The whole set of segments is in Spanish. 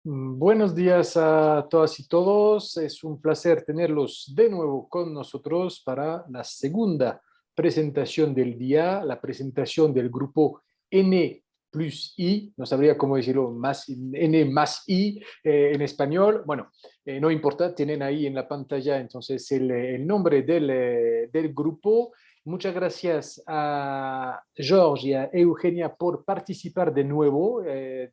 Buenos días a todas y todos. Es un placer tenerlos de nuevo con nosotros para la segunda presentación del día, la presentación del grupo N plus I. No sabría cómo decirlo, más N más I en español. Bueno, no importa, tienen ahí en la pantalla entonces el nombre del grupo. Muchas gracias a George y a Eugenia por participar de nuevo.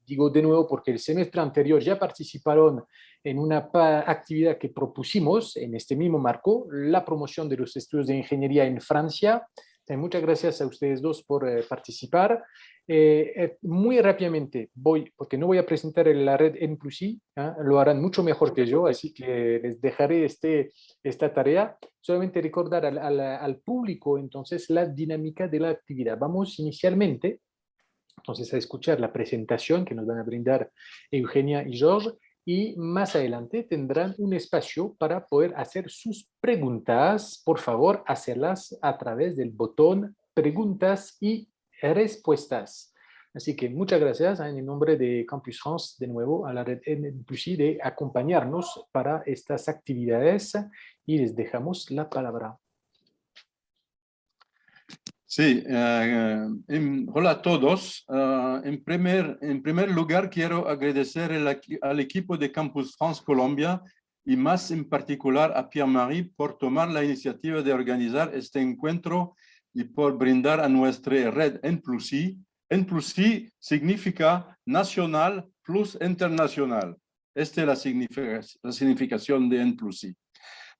Digo de nuevo porque el semestre anterior ya participaron en una actividad que propusimos en este mismo marco, la promoción de los estudios de ingeniería en Francia. Muchas gracias a ustedes dos por participar. Muy rápidamente voy, porque no voy a presentar la red N+I, lo harán mucho mejor que yo, así que les dejaré esta tarea. Solamente recordar al público entonces la dinámica de la actividad. Vamos inicialmente entonces a escuchar la presentación que nos van a brindar Eugenia y George y más adelante tendrán un espacio para poder hacer sus preguntas. Por favor, hacerlas a través del botón preguntas y respuestas. Así que muchas gracias en el nombre de Campus France, de nuevo a la red N+I de acompañarnos para estas actividades y les dejamos la palabra. Sí, hola a todos. En primer lugar, quiero agradecer al equipo de Campus France Colombia y más en particular a Pierre-Marie por tomar la iniciativa de organizar este encuentro y por brindar a nuestra red N+I. N+I significa nacional plus internacional. Esta es la significación de N+I.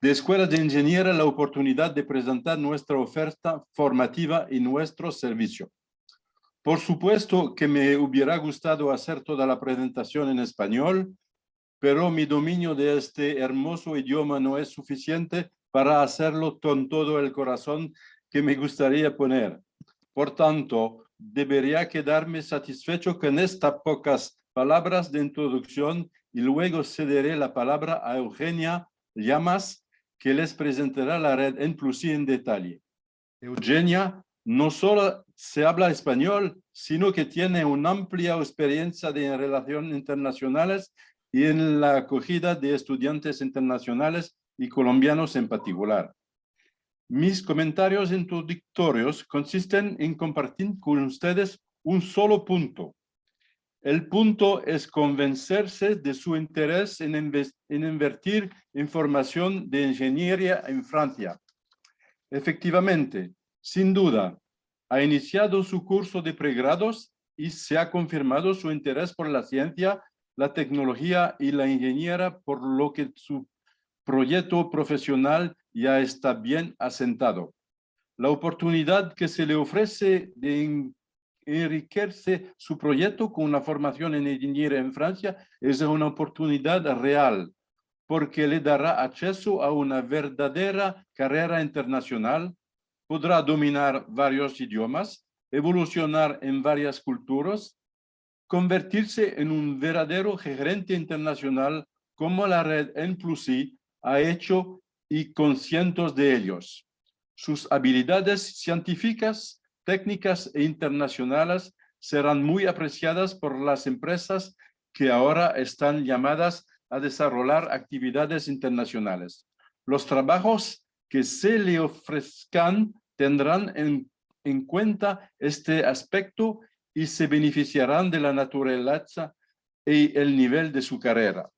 De Escuelas de Ingeniería la oportunidad de presentar nuestra oferta formativa y nuestro servicio. Por supuesto que me hubiera gustado hacer toda la presentación en español, pero mi dominio de este hermoso idioma no es suficiente para hacerlo con todo el corazón que me gustaría poner. Por tanto, debería quedarme satisfecho con estas pocas palabras de introducción y luego cederé la palabra a Eugenia Llamas, que les presentará la red N+I en detalle. Eugenia no solo se habla español, sino que tiene una amplia experiencia en relaciones internacionales y en la acogida de estudiantes internacionales y colombianos en particular. Mis comentarios introductorios consisten en compartir con ustedes un solo punto. El punto es convencerse de su interés en invertir en formación de ingeniería en Francia. Efectivamente, sin duda, ha iniciado su curso de pregrados y se ha confirmado su interés por la ciencia, la tecnología y la ingeniería, por lo que su proyecto profesional ya está bien asentado. La oportunidad que se le ofrece de enriquecerse su proyecto con una formación en ingeniería en Francia es una oportunidad real, porque le dará acceso a una verdadera carrera internacional, podrá dominar varios idiomas, evolucionar en varias culturas, convertirse en un verdadero gerente internacional como la red N+I ha hecho y con cientos de ellos. Sus habilidades científicas, técnicas e internacionales serán muy apreciadas por las empresas que ahora están llamadas a desarrollar actividades internacionales. Los trabajos que se le ofrezcan tendrán en cuenta este aspecto y se beneficiarán de la naturaleza y el nivel de su carrera.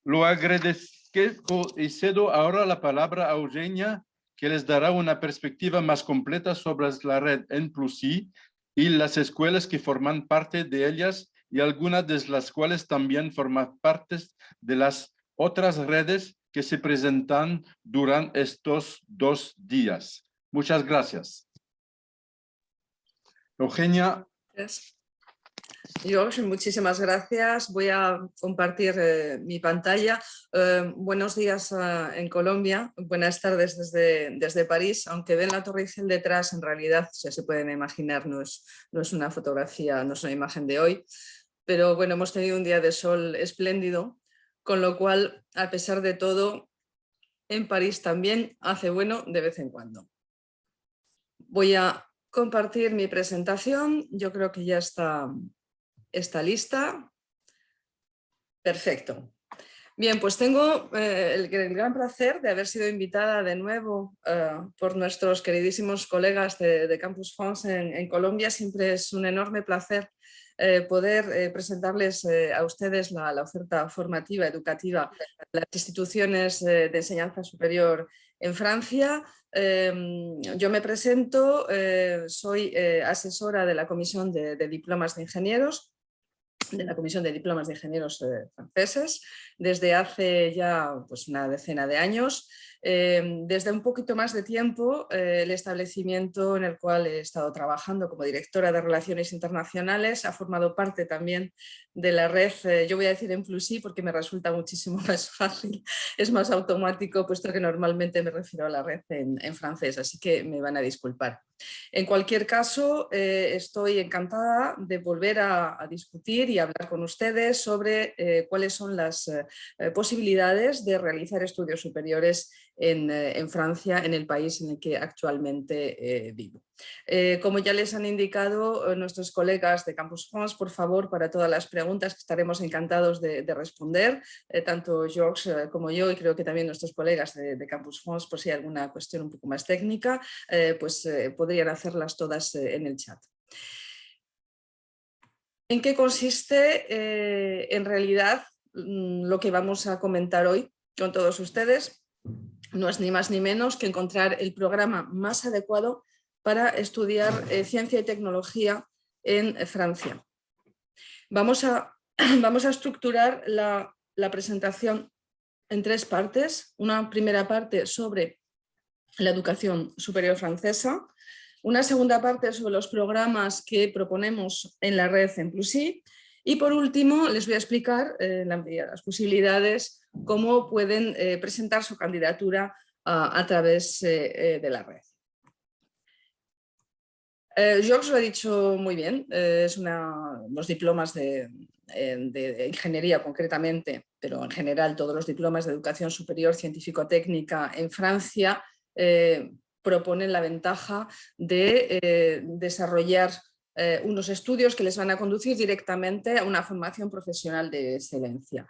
Lo agradezco y cedo ahora la palabra a Eugenia, que les dará una perspectiva más completa sobre la red N+I y las escuelas que forman parte de ellas y algunas de las cuales también forman parte de las otras redes que se presentan durante estos 2 días. Muchas gracias. Eugenia. George, muchísimas gracias. Voy a compartir mi pantalla. Buenos días en Colombia, buenas tardes desde París. Aunque ven la Torre Eiffel detrás, en realidad, si se pueden imaginar, no es una fotografía, no es una imagen de hoy. Pero bueno, hemos tenido un día de sol espléndido, con lo cual, a pesar de todo, en París también hace bueno de vez en cuando. Voy a compartir mi presentación. Yo creo que ya está lista. Perfecto. Bien, pues tengo el gran placer de haber sido invitada de nuevo por nuestros queridísimos colegas de Campus France en Colombia. Siempre es un enorme placer poder presentarles a ustedes la oferta formativa, educativa de las instituciones de enseñanza superior en Francia. Yo me presento, soy asesora de la Comisión de Diplomas de Ingenieros, de la Comisión de Diplomas de Ingenieros franceses, desde hace ya pues, una decena de años. Desde un poquito más de tiempo, el establecimiento en el cual he estado trabajando como directora de Relaciones Internacionales ha formado parte también de la red, yo voy a decir en Plusí porque me resulta muchísimo más fácil, es más automático, puesto que normalmente me refiero a la red en francés, así que me van a disculpar. En cualquier caso, estoy encantada de volver a discutir y hablar con ustedes sobre cuáles son las posibilidades de realizar estudios superiores en Francia, en el país en el que actualmente vivo. Como ya les han indicado nuestros colegas de Campus France, por favor, para todas las preguntas que estaremos encantados de responder, tanto Georges como yo, y creo que también nuestros colegas de Campus France, por si hay alguna cuestión un poco más técnica, podrían hacerlas todas en el chat. ¿En qué consiste en realidad lo que vamos a comentar hoy con todos ustedes? No es ni más ni menos que encontrar el programa más adecuado para estudiar ciencia y tecnología en Francia. Vamos a estructurar la presentación en tres partes. Una primera parte sobre la educación superior francesa, una segunda parte sobre los programas que proponemos en la red en Plusí, y por último les voy a explicar en la medida de las posibilidades cómo pueden presentar su candidatura a través de la red. Georges lo ha dicho muy bien, los diplomas de ingeniería concretamente, pero en general todos los diplomas de educación superior científico-técnica en Francia proponen la ventaja de desarrollar unos estudios que les van a conducir directamente a una formación profesional de excelencia.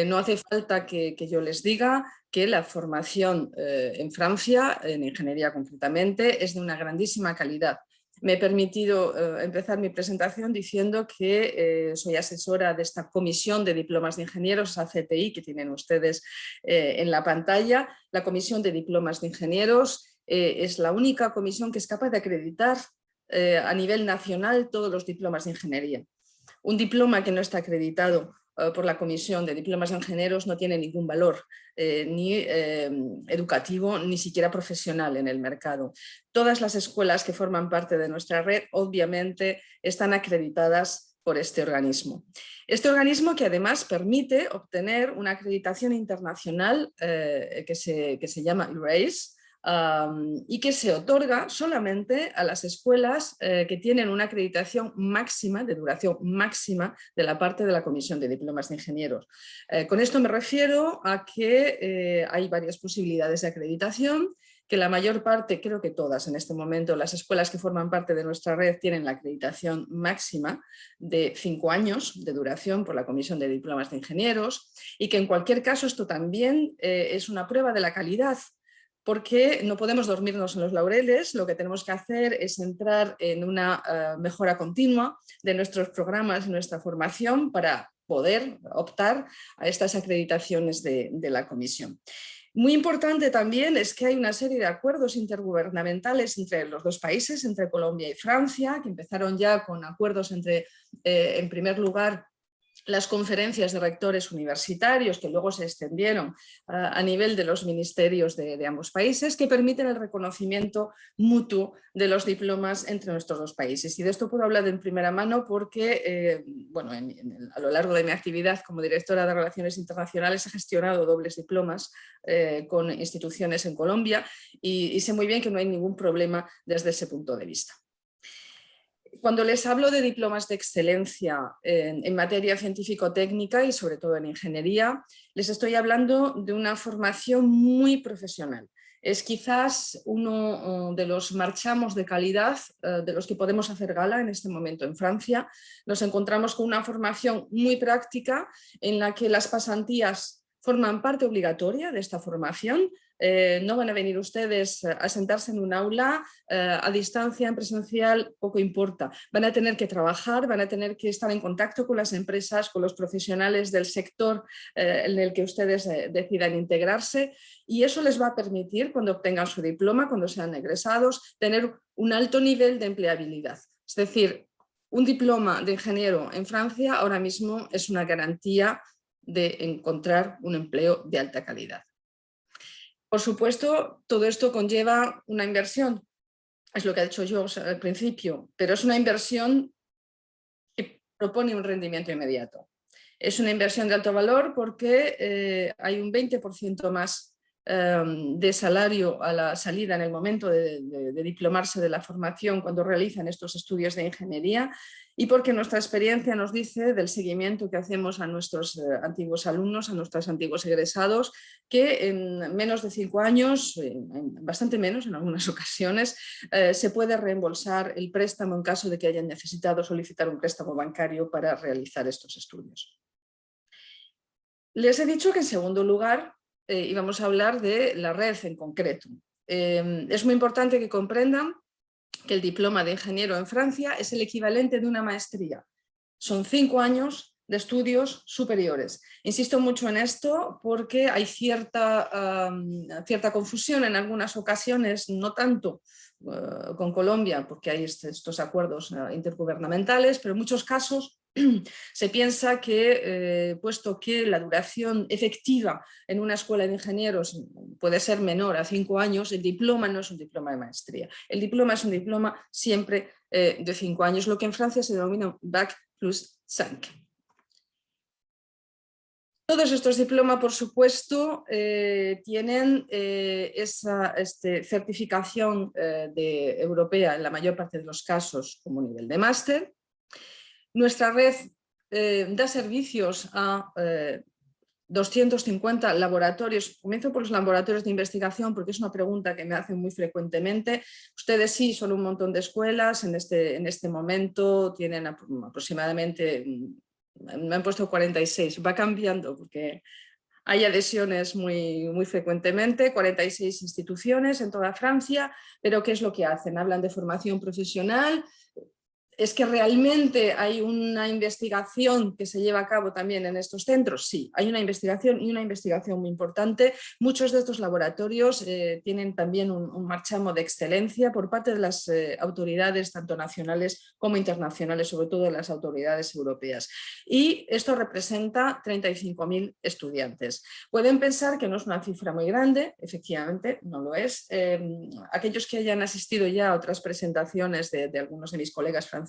No hace falta que yo les diga que la formación en Francia, en ingeniería concretamente, es de una grandísima calidad. Me he permitido empezar mi presentación diciendo que soy asesora de esta Comisión de Diplomas de Ingenieros, ACTI, que tienen ustedes en la pantalla. La Comisión de Diplomas de Ingenieros es la única comisión que es capaz de acreditar a nivel nacional todos los diplomas de ingeniería. Un diploma que no está acreditado por la Comisión de Diplomas de Ingenieros no tiene ningún valor ni educativo, ni siquiera profesional en el mercado. Todas las escuelas que forman parte de nuestra red obviamente están acreditadas por este organismo. Este organismo que además permite obtener una acreditación internacional que se llama ERASE, y que se otorga solamente a las escuelas que tienen una acreditación máxima, de duración máxima, de la parte de la Comisión de Diplomas de Ingenieros. Con esto me refiero a que hay varias posibilidades de acreditación, que la mayor parte, creo que todas en este momento, las escuelas que forman parte de nuestra red tienen la acreditación máxima de 5 años de duración por la Comisión de Diplomas de Ingenieros, y que en cualquier caso esto también es una prueba de la calidad, porque no podemos dormirnos en los laureles. Lo que tenemos que hacer es entrar en una mejora continua de nuestros programas y nuestra formación para poder optar a estas acreditaciones de la Comisión. Muy importante también es que hay una serie de acuerdos intergubernamentales entre los dos países, entre Colombia y Francia, que empezaron ya con acuerdos entre, en primer lugar, las conferencias de rectores universitarios, que luego se extendieron a nivel de los ministerios de ambos países, que permiten el reconocimiento mutuo de los diplomas entre nuestros dos países. Y de esto puedo hablar en primera mano porque bueno, a lo largo de mi actividad como directora de Relaciones Internacionales he gestionado dobles diplomas con instituciones en Colombia y sé muy bien que no hay ningún problema desde ese punto de vista. Cuando les hablo de diplomas de excelencia en materia científico-técnica y sobre todo en ingeniería, les estoy hablando de una formación muy profesional. Es quizás uno de los marchamos de calidad de los que podemos hacer gala en este momento en Francia. Nos encontramos con una formación muy práctica en la que las pasantías forman parte obligatoria de esta formación. No van a venir ustedes a sentarse en un aula a distancia, en presencial, poco importa. Van a tener que trabajar, van a tener que estar en contacto con las empresas, con los profesionales del sector en el que ustedes decidan integrarse, y eso les va a permitir, cuando obtengan su diploma, cuando sean egresados, tener un alto nivel de empleabilidad. Es decir, un diploma de ingeniero en Francia ahora mismo es una garantía de encontrar un empleo de alta calidad. Por supuesto, todo esto conlleva una inversión, es lo que ha dicho yo al principio, pero es una inversión que propone un rendimiento inmediato. Es una inversión de alto valor porque hay un 20% más de salario a la salida en el momento de diplomarse de la formación cuando realizan estos estudios de ingeniería, y porque nuestra experiencia nos dice del seguimiento que hacemos a nuestros antiguos alumnos, a nuestros antiguos egresados, que en menos de 5 años, bastante menos en algunas ocasiones, se puede reembolsar el préstamo en caso de que hayan necesitado solicitar un préstamo bancario para realizar estos estudios. Les he dicho que en segundo lugar íbamos a hablar de la red en concreto. Es muy importante que comprendan que el diploma de ingeniero en Francia es el equivalente de una maestría. Son 5 años de estudios superiores. Insisto mucho en esto porque hay cierta confusión en algunas ocasiones, no tanto con Colombia, porque hay estos acuerdos intergubernamentales, pero en muchos casos se piensa que, puesto que la duración efectiva en una escuela de ingenieros puede ser menor a 5 años, el diploma no es un diploma de maestría. El diploma es un diploma siempre de 5 años, lo que en Francia se denomina un Bac plus 5. Todos estos diplomas, por supuesto, tienen esa certificación europea en la mayor parte de los casos como nivel de máster. Nuestra red da servicios a 250 laboratorios. Comienzo por los laboratorios de investigación porque es una pregunta que me hacen muy frecuentemente. Ustedes sí, son un montón de escuelas, en este momento tienen aproximadamente, me han puesto 46, va cambiando porque hay adhesiones muy frecuentemente, 46 instituciones en toda Francia, pero ¿qué es lo que hacen? Hablan de formación profesional. ¿Es que realmente hay una investigación que se lleva a cabo también en estos centros? Sí, hay una investigación y una investigación muy importante. Muchos de estos laboratorios tienen también un marchamo de excelencia por parte de las autoridades, tanto nacionales como internacionales, sobre todo de las autoridades europeas. Y esto representa 35.000 estudiantes. Pueden pensar que no es una cifra muy grande, efectivamente no lo es. Aquellos que hayan asistido ya a otras presentaciones de algunos de mis colegas franceses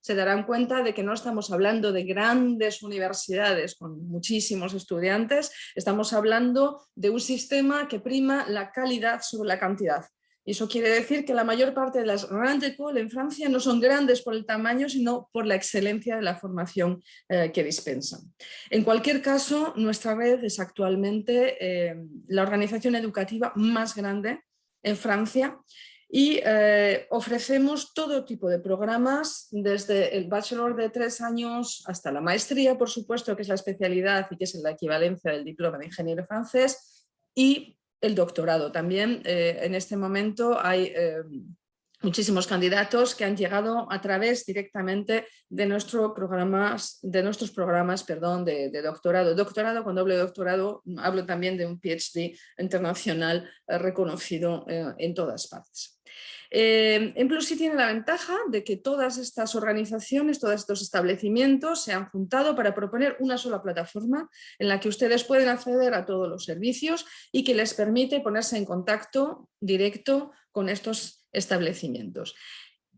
se darán cuenta de que no estamos hablando de grandes universidades con muchísimos estudiantes, estamos hablando de un sistema que prima la calidad sobre la cantidad. Y eso quiere decir que la mayor parte de las grandes écoles en Francia no son grandes por el tamaño, sino por la excelencia de la formación que dispensan. En cualquier caso, nuestra red es actualmente la organización educativa más grande en Francia, y ofrecemos todo tipo de programas, desde el bachelor de 3 años hasta la maestría, por supuesto, que es la especialidad y que es la equivalencia del diploma de ingeniero francés, y el doctorado también. En este momento hay muchísimos candidatos que han llegado a través directamente de nuestros programas de doctorado. Doctorado, cuando hablo de doctorado, hablo también de un PhD internacional reconocido en todas partes. En Plus sí tiene la ventaja de que todas estas organizaciones, todos estos establecimientos se han juntado para proponer una sola plataforma en la que ustedes pueden acceder a todos los servicios y que les permite ponerse en contacto directo con estos establecimientos.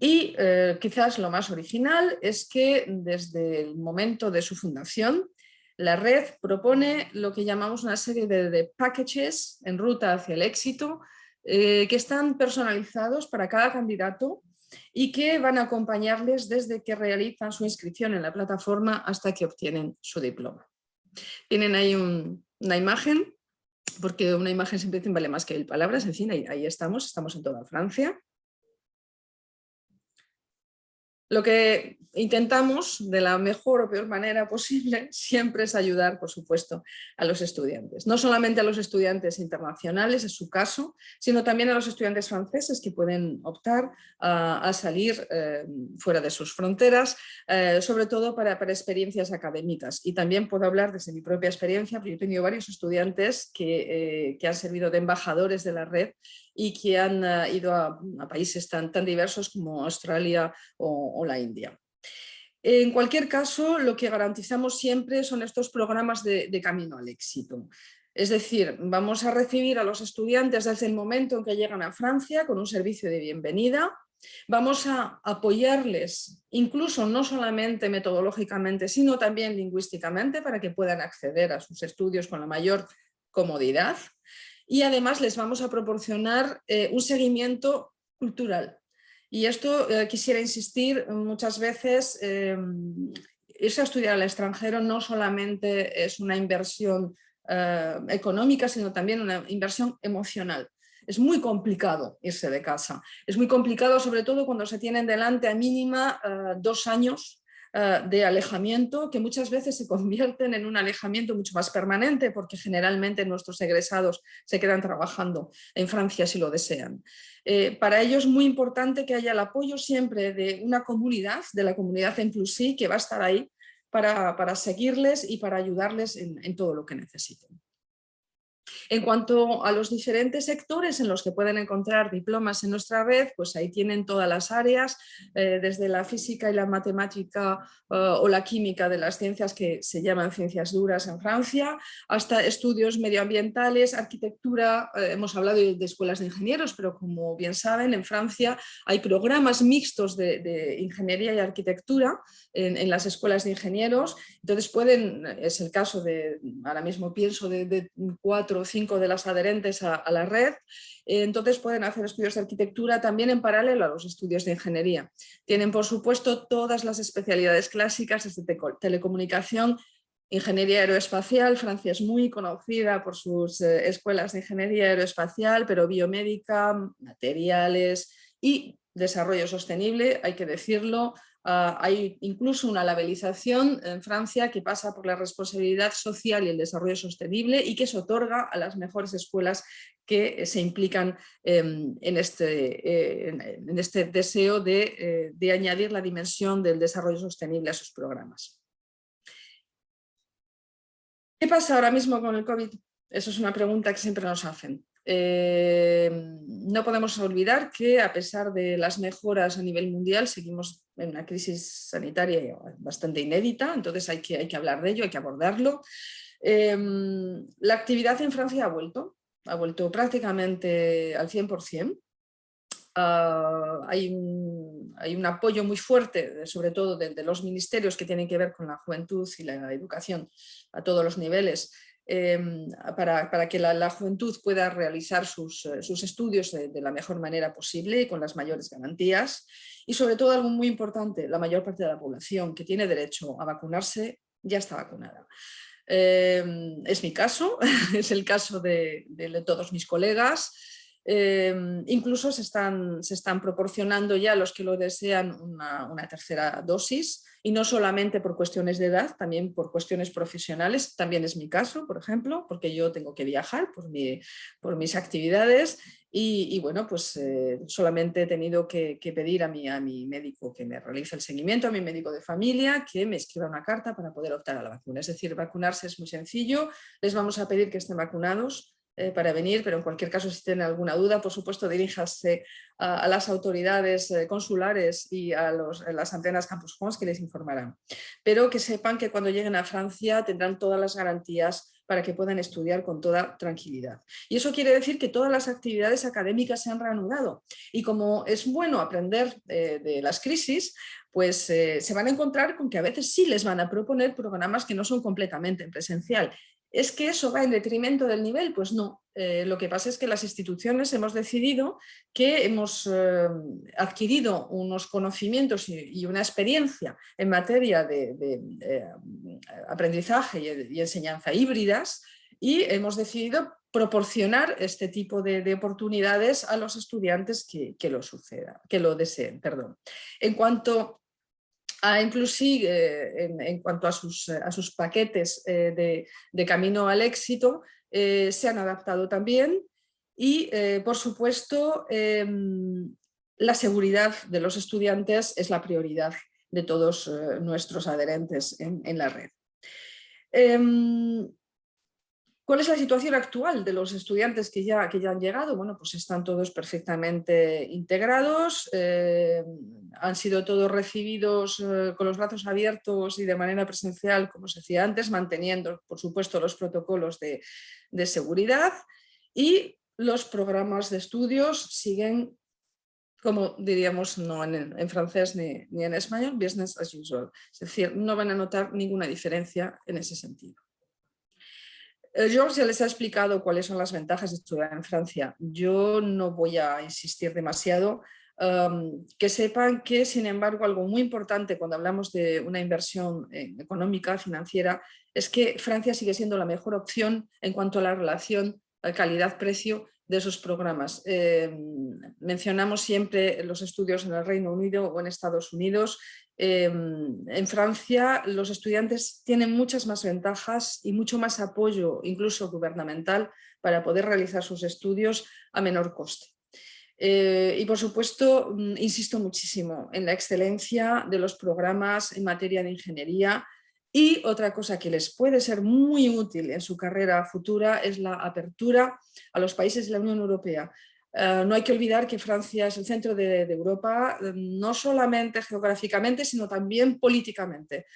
Y quizás lo más original es que desde el momento de su fundación la red propone lo que llamamos una serie de packages en ruta hacia el éxito, que están personalizados para cada candidato y que van a acompañarles desde que realizan su inscripción en la plataforma hasta que obtienen su diploma. Tienen ahí una imagen porque una imagen siempre vale más que 1000 palabras. En fin, ahí estamos en toda Francia. Lo que intentamos de la mejor o peor manera posible siempre es ayudar, por supuesto, a los estudiantes. No solamente a los estudiantes internacionales, en su caso, sino también a los estudiantes franceses que pueden optar a salir fuera de sus fronteras, sobre todo para experiencias académicas. Y también puedo hablar desde mi propia experiencia, porque yo he tenido varios estudiantes que han servido de embajadores de la red y que han ido a países tan diversos como Australia o la India. En cualquier caso, lo que garantizamos siempre son estos programas de camino al éxito. Es decir, vamos a recibir a los estudiantes desde el momento en que llegan a Francia con un servicio de bienvenida. Vamos a apoyarles, incluso no solamente metodológicamente, sino también lingüísticamente, para que puedan acceder a sus estudios con la mayor comodidad. Y además les vamos a proporcionar un seguimiento cultural. Y esto quisiera insistir muchas veces, irse a estudiar al extranjero no solamente es una inversión económica, sino también una inversión emocional. Es muy complicado irse de casa. Es muy complicado, sobre todo cuando se tienen delante a mínima 2 años de alejamiento, que muchas veces se convierten en un alejamiento mucho más permanente, porque generalmente nuestros egresados se quedan trabajando en Francia si lo desean. Para ello es muy importante que haya el apoyo siempre de una comunidad, de la comunidad Emplusí, que va a estar ahí para seguirles y para ayudarles en todo lo que necesiten. En cuanto a los diferentes sectores en los que pueden encontrar diplomas en nuestra red, pues ahí tienen todas las áreas, desde la física y la matemática o la química de las ciencias que se llaman ciencias duras en Francia, hasta estudios medioambientales, arquitectura. Hemos hablado de escuelas de ingenieros, pero como bien saben, en Francia hay programas mixtos de ingeniería y arquitectura en las escuelas de ingenieros. Entonces es el caso de, ahora mismo pienso, de 4 o 5 de las adherentes a la red. Entonces pueden hacer estudios de arquitectura también en paralelo a los estudios de ingeniería. Tienen, por supuesto, todas las especialidades clásicas desde telecomunicación, ingeniería aeroespacial. Francia es muy conocida por sus escuelas de ingeniería aeroespacial, pero biomédica, materiales y desarrollo sostenible, hay que decirlo. Hay incluso una labelización en Francia que pasa por la responsabilidad social y el desarrollo sostenible y que se otorga a las mejores escuelas que se implican en este deseo de añadir la dimensión del desarrollo sostenible a sus programas. ¿Qué pasa ahora mismo con el COVID? Eso es una pregunta que siempre nos hacen. No podemos olvidar que a pesar de las mejoras a nivel mundial seguimos en una crisis sanitaria bastante inédita, entonces hay que hablar de ello, hay que abordarlo. La actividad en Francia ha vuelto prácticamente al 100%. Hay un apoyo muy fuerte, sobre todo de los ministerios que tienen que ver con la juventud y la educación a todos los niveles, para que la juventud pueda realizar sus estudios de la mejor manera posible y con las mayores garantías. Y sobre todo algo muy importante, la mayor parte de la población que tiene derecho a vacunarse ya está vacunada. Es mi caso, es el caso de todos mis colegas. Incluso se están proporcionando ya a los que lo desean una tercera dosis, y no solamente por cuestiones de edad, también por cuestiones profesionales. También es mi caso, por ejemplo, porque yo tengo que viajar por mis actividades y bueno, pues solamente he tenido que pedir a mi médico que me realice el seguimiento, a mi médico de familia, que me escriba una carta para poder optar a la vacuna. Es decir, vacunarse es muy sencillo, les vamos a pedir que estén vacunados para venir, pero en cualquier caso, si tienen alguna duda, por supuesto diríjase a las autoridades consulares y a las antenas Campus France, que les informarán. Pero que sepan que cuando lleguen a Francia tendrán todas las garantías para que puedan estudiar con toda tranquilidad. Y eso quiere decir que todas las actividades académicas se han reanudado. Y como es bueno aprender de las crisis, pues se van a encontrar con que a veces sí les van a proponer programas que no son completamente en presencial. ¿Es que eso va en detrimento del nivel? Pues no. Lo que pasa es que las instituciones hemos decidido que hemos adquirido unos conocimientos y una experiencia en materia de aprendizaje y enseñanza híbridas, y hemos decidido proporcionar este tipo de oportunidades a los estudiantes que lo deseen. Perdón. En cuanto en cuanto a sus paquetes de camino al éxito, se han adaptado también y, por supuesto, la seguridad de los estudiantes es la prioridad de todos nuestros adherentes en la red. ¿Cuál es la situación actual de los estudiantes que ya han llegado? Bueno, pues están todos perfectamente integrados, han sido todos recibidos con los brazos abiertos y de manera presencial, como se decía antes, manteniendo, por supuesto, los protocolos de seguridad, y los programas de estudios siguen, como diríamos, no en francés ni en español, business as usual. Es decir, no van a notar ninguna diferencia en ese sentido. George ya les ha explicado cuáles son las ventajas de estudiar en Francia. Yo no voy a insistir demasiado. Que sepan que, sin embargo, algo muy importante cuando hablamos de una inversión económica, financiera, es que Francia sigue siendo la mejor opción en cuanto a la relación calidad-precio de esos programas. Mencionamos siempre los estudios en el Reino Unido o en Estados Unidos. En Francia los estudiantes tienen muchas más ventajas y mucho más apoyo, incluso gubernamental, para poder realizar sus estudios a menor coste. Y por supuesto, insisto muchísimo en la excelencia de los programas en materia de ingeniería, y otra cosa que les puede ser muy útil en su carrera futura es la apertura a los países de la Unión Europea. No hay que olvidar que Francia es el centro de Europa, no solamente geográficamente, sino también políticamente.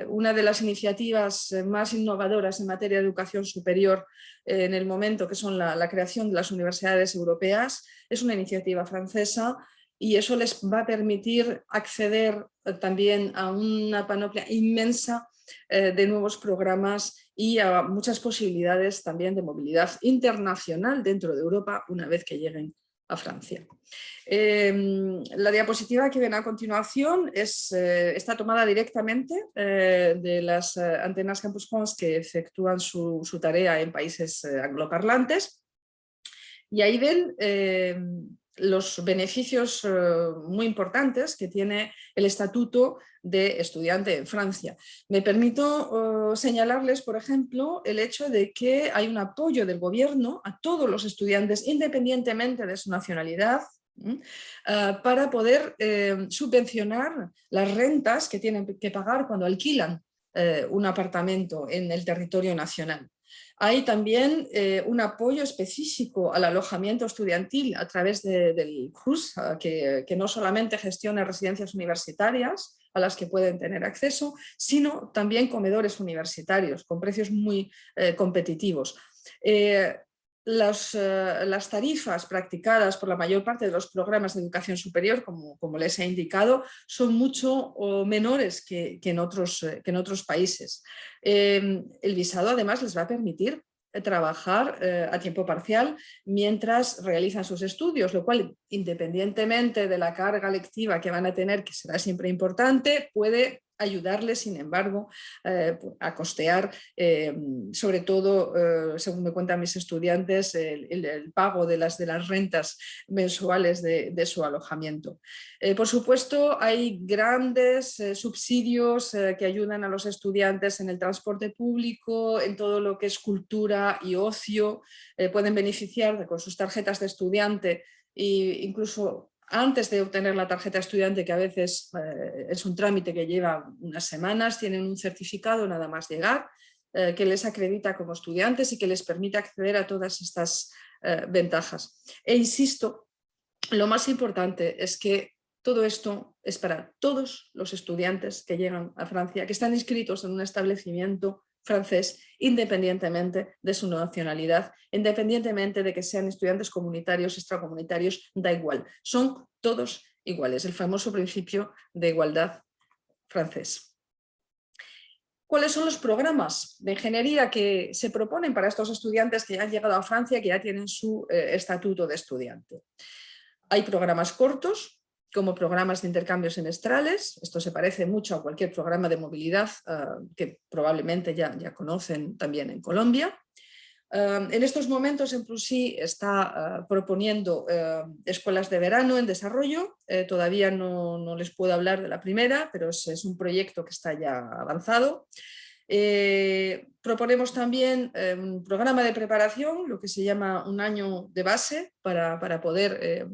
Una de las iniciativas más innovadoras en materia de educación superior en el momento, que son la creación de las universidades europeas, es una iniciativa francesa, y eso les va a permitir acceder también a una panoplia inmensa de nuevos programas y a muchas posibilidades también de movilidad internacional dentro de Europa una vez que lleguen a Francia. La diapositiva que ven a continuación está tomada directamente de las antenas Campus France que efectúan su tarea en países angloparlantes, y ahí ven los beneficios muy importantes que tiene el estatuto de estudiante en Francia. Me permito señalarles, por ejemplo, el hecho de que hay un apoyo del gobierno a todos los estudiantes, independientemente de su nacionalidad, para poder subvencionar las rentas que tienen que pagar cuando alquilan un apartamento en el territorio nacional. Hay también un apoyo específico al alojamiento estudiantil a través del CRUS, que no solamente gestiona residencias universitarias a las que pueden tener acceso, sino también comedores universitarios con precios muy competitivos. Las tarifas practicadas por la mayor parte de los programas de educación superior, como les he indicado, son mucho menores que en otros países. El visado además les va a permitir trabajar a tiempo parcial mientras realizan sus estudios, lo cual, independientemente de la carga lectiva que van a tener, que será siempre importante, puede ayudarles, sin embargo, a costear, sobre todo, según me cuentan mis estudiantes, el pago de las rentas mensuales de su alojamiento. Por supuesto, hay grandes subsidios que ayudan a los estudiantes en el transporte público, en todo lo que es cultura y ocio. Pueden beneficiar con sus tarjetas de estudiante e incluso antes de obtener la tarjeta estudiante, que a veces es un trámite que lleva unas semanas, tienen un certificado nada más llegar que les acredita como estudiantes y que les permite acceder a todas estas ventajas. E insisto, lo más importante es que todo esto es para todos los estudiantes que llegan a Francia, que están inscritos en un establecimiento francés, independientemente de su nacionalidad, independientemente de que sean estudiantes comunitarios, extracomunitarios, da igual, son todos iguales, el famoso principio de igualdad francés. ¿Cuáles son los programas de ingeniería que se proponen para estos estudiantes que ya han llegado a Francia, que ya tienen su estatuto de estudiante? Hay programas cortos, como programas de intercambio semestrales. Esto se parece mucho a cualquier programa de movilidad que probablemente ya conocen también en Colombia. En estos momentos en Plusí está proponiendo escuelas de verano en desarrollo. Todavía no les puedo hablar de la primera, pero es un proyecto que está ya avanzado. Proponemos también un programa de preparación, lo que se llama un año de base para poder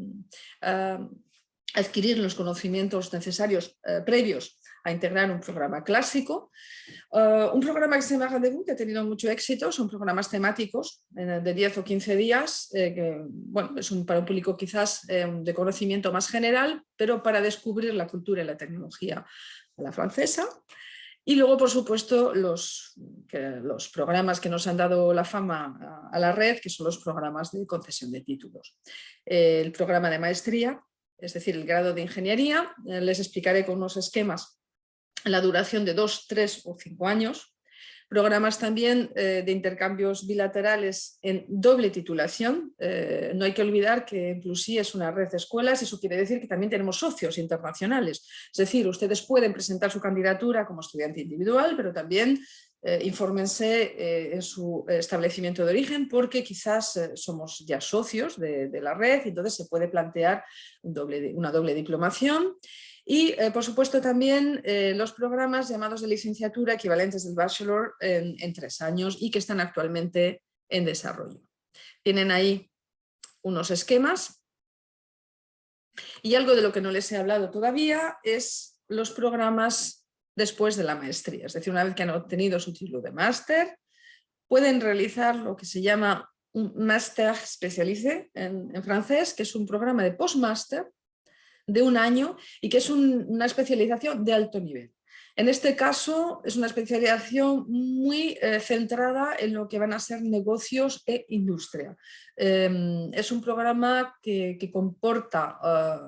adquirir los conocimientos necesarios previos a integrar un programa clásico. Un programa que se llama Rendezvous, que ha tenido mucho éxito, son programas temáticos de 10 o 15 días, que bueno, es para un público quizás de conocimiento más general, pero para descubrir la cultura y la tecnología a la francesa. Y luego, por supuesto, los programas que nos han dado la fama a la red, que son los programas de concesión de títulos. El programa de maestría, es decir, el grado de ingeniería, les explicaré con unos esquemas la duración de 2, 3 o 5 años. Programas también de intercambios bilaterales en doble titulación. No hay que olvidar que en Plusí es una red de escuelas, eso quiere decir que también tenemos socios internacionales. Es decir, ustedes pueden presentar su candidatura como estudiante individual, pero también infórmense en su establecimiento de origen, porque quizás somos ya socios de la red y entonces se puede plantear una doble diplomación. Y, por supuesto, también los programas llamados de licenciatura equivalentes del bachelor en 3 años y que están actualmente en desarrollo. Tienen ahí unos esquemas. Y algo de lo que no les he hablado todavía es los programas después de la maestría. Es decir, una vez que han obtenido su título de máster, pueden realizar lo que se llama un master spécialisé en francés, que es un programa de postmaster de 1 año y que es una especialización de alto nivel. En este caso es una especialización muy centrada en lo que van a ser negocios e industria. Es un programa que comporta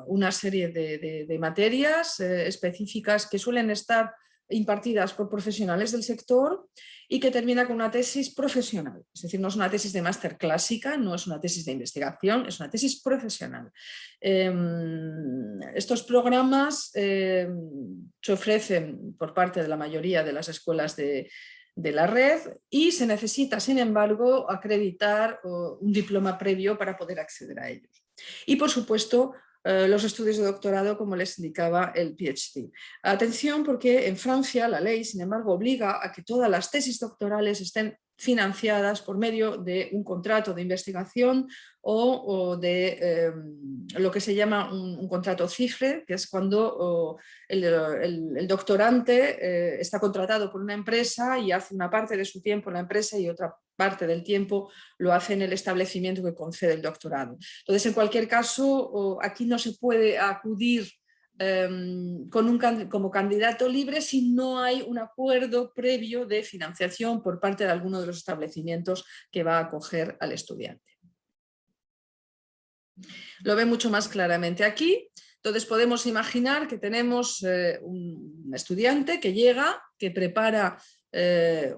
una serie de materias específicas que suelen estar impartidas por profesionales del sector y que termina con una tesis profesional. Es decir, no es una tesis de máster clásica, no es una tesis de investigación, es una tesis profesional. Estos programas se ofrecen por parte de la mayoría de las escuelas de la red y se necesita, sin embargo, acreditar un diploma previo para poder acceder a ellos. Y, por supuesto, los estudios de doctorado, como les indicaba, el PhD. Atención, porque en Francia la ley, sin embargo, obliga a que todas las tesis doctorales estén financiadas por medio de un contrato de investigación o de lo que se llama un contrato cifre, que es cuando el doctorante está contratado por una empresa y hace una parte de su tiempo en la empresa y otra parte del tiempo lo hace en el establecimiento que concede el doctorado. Entonces, en cualquier caso, aquí no se puede acudir como candidato libre si no hay un acuerdo previo de financiación por parte de alguno de los establecimientos que va a acoger al estudiante. Lo ve mucho más claramente aquí. Entonces podemos imaginar que tenemos un estudiante que llega, que prepara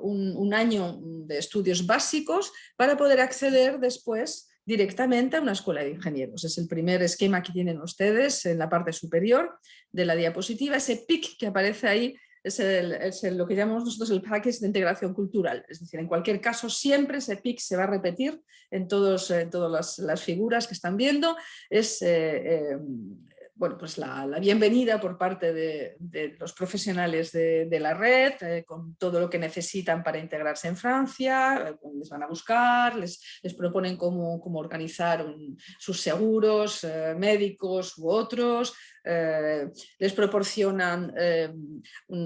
un año de estudios básicos para poder acceder después directamente a una escuela de ingenieros. Es el primer esquema que tienen ustedes en la parte superior de la diapositiva. Ese PIC que aparece ahí es lo que llamamos nosotros el package de integración cultural. Es decir, en cualquier caso siempre ese PIC se va a repetir en todas las figuras que están viendo. Es bueno, pues la bienvenida por parte de los profesionales de la red, con todo lo que necesitan para integrarse en Francia. Les van a buscar, les proponen cómo organizar sus seguros médicos u otros, les proporcionan un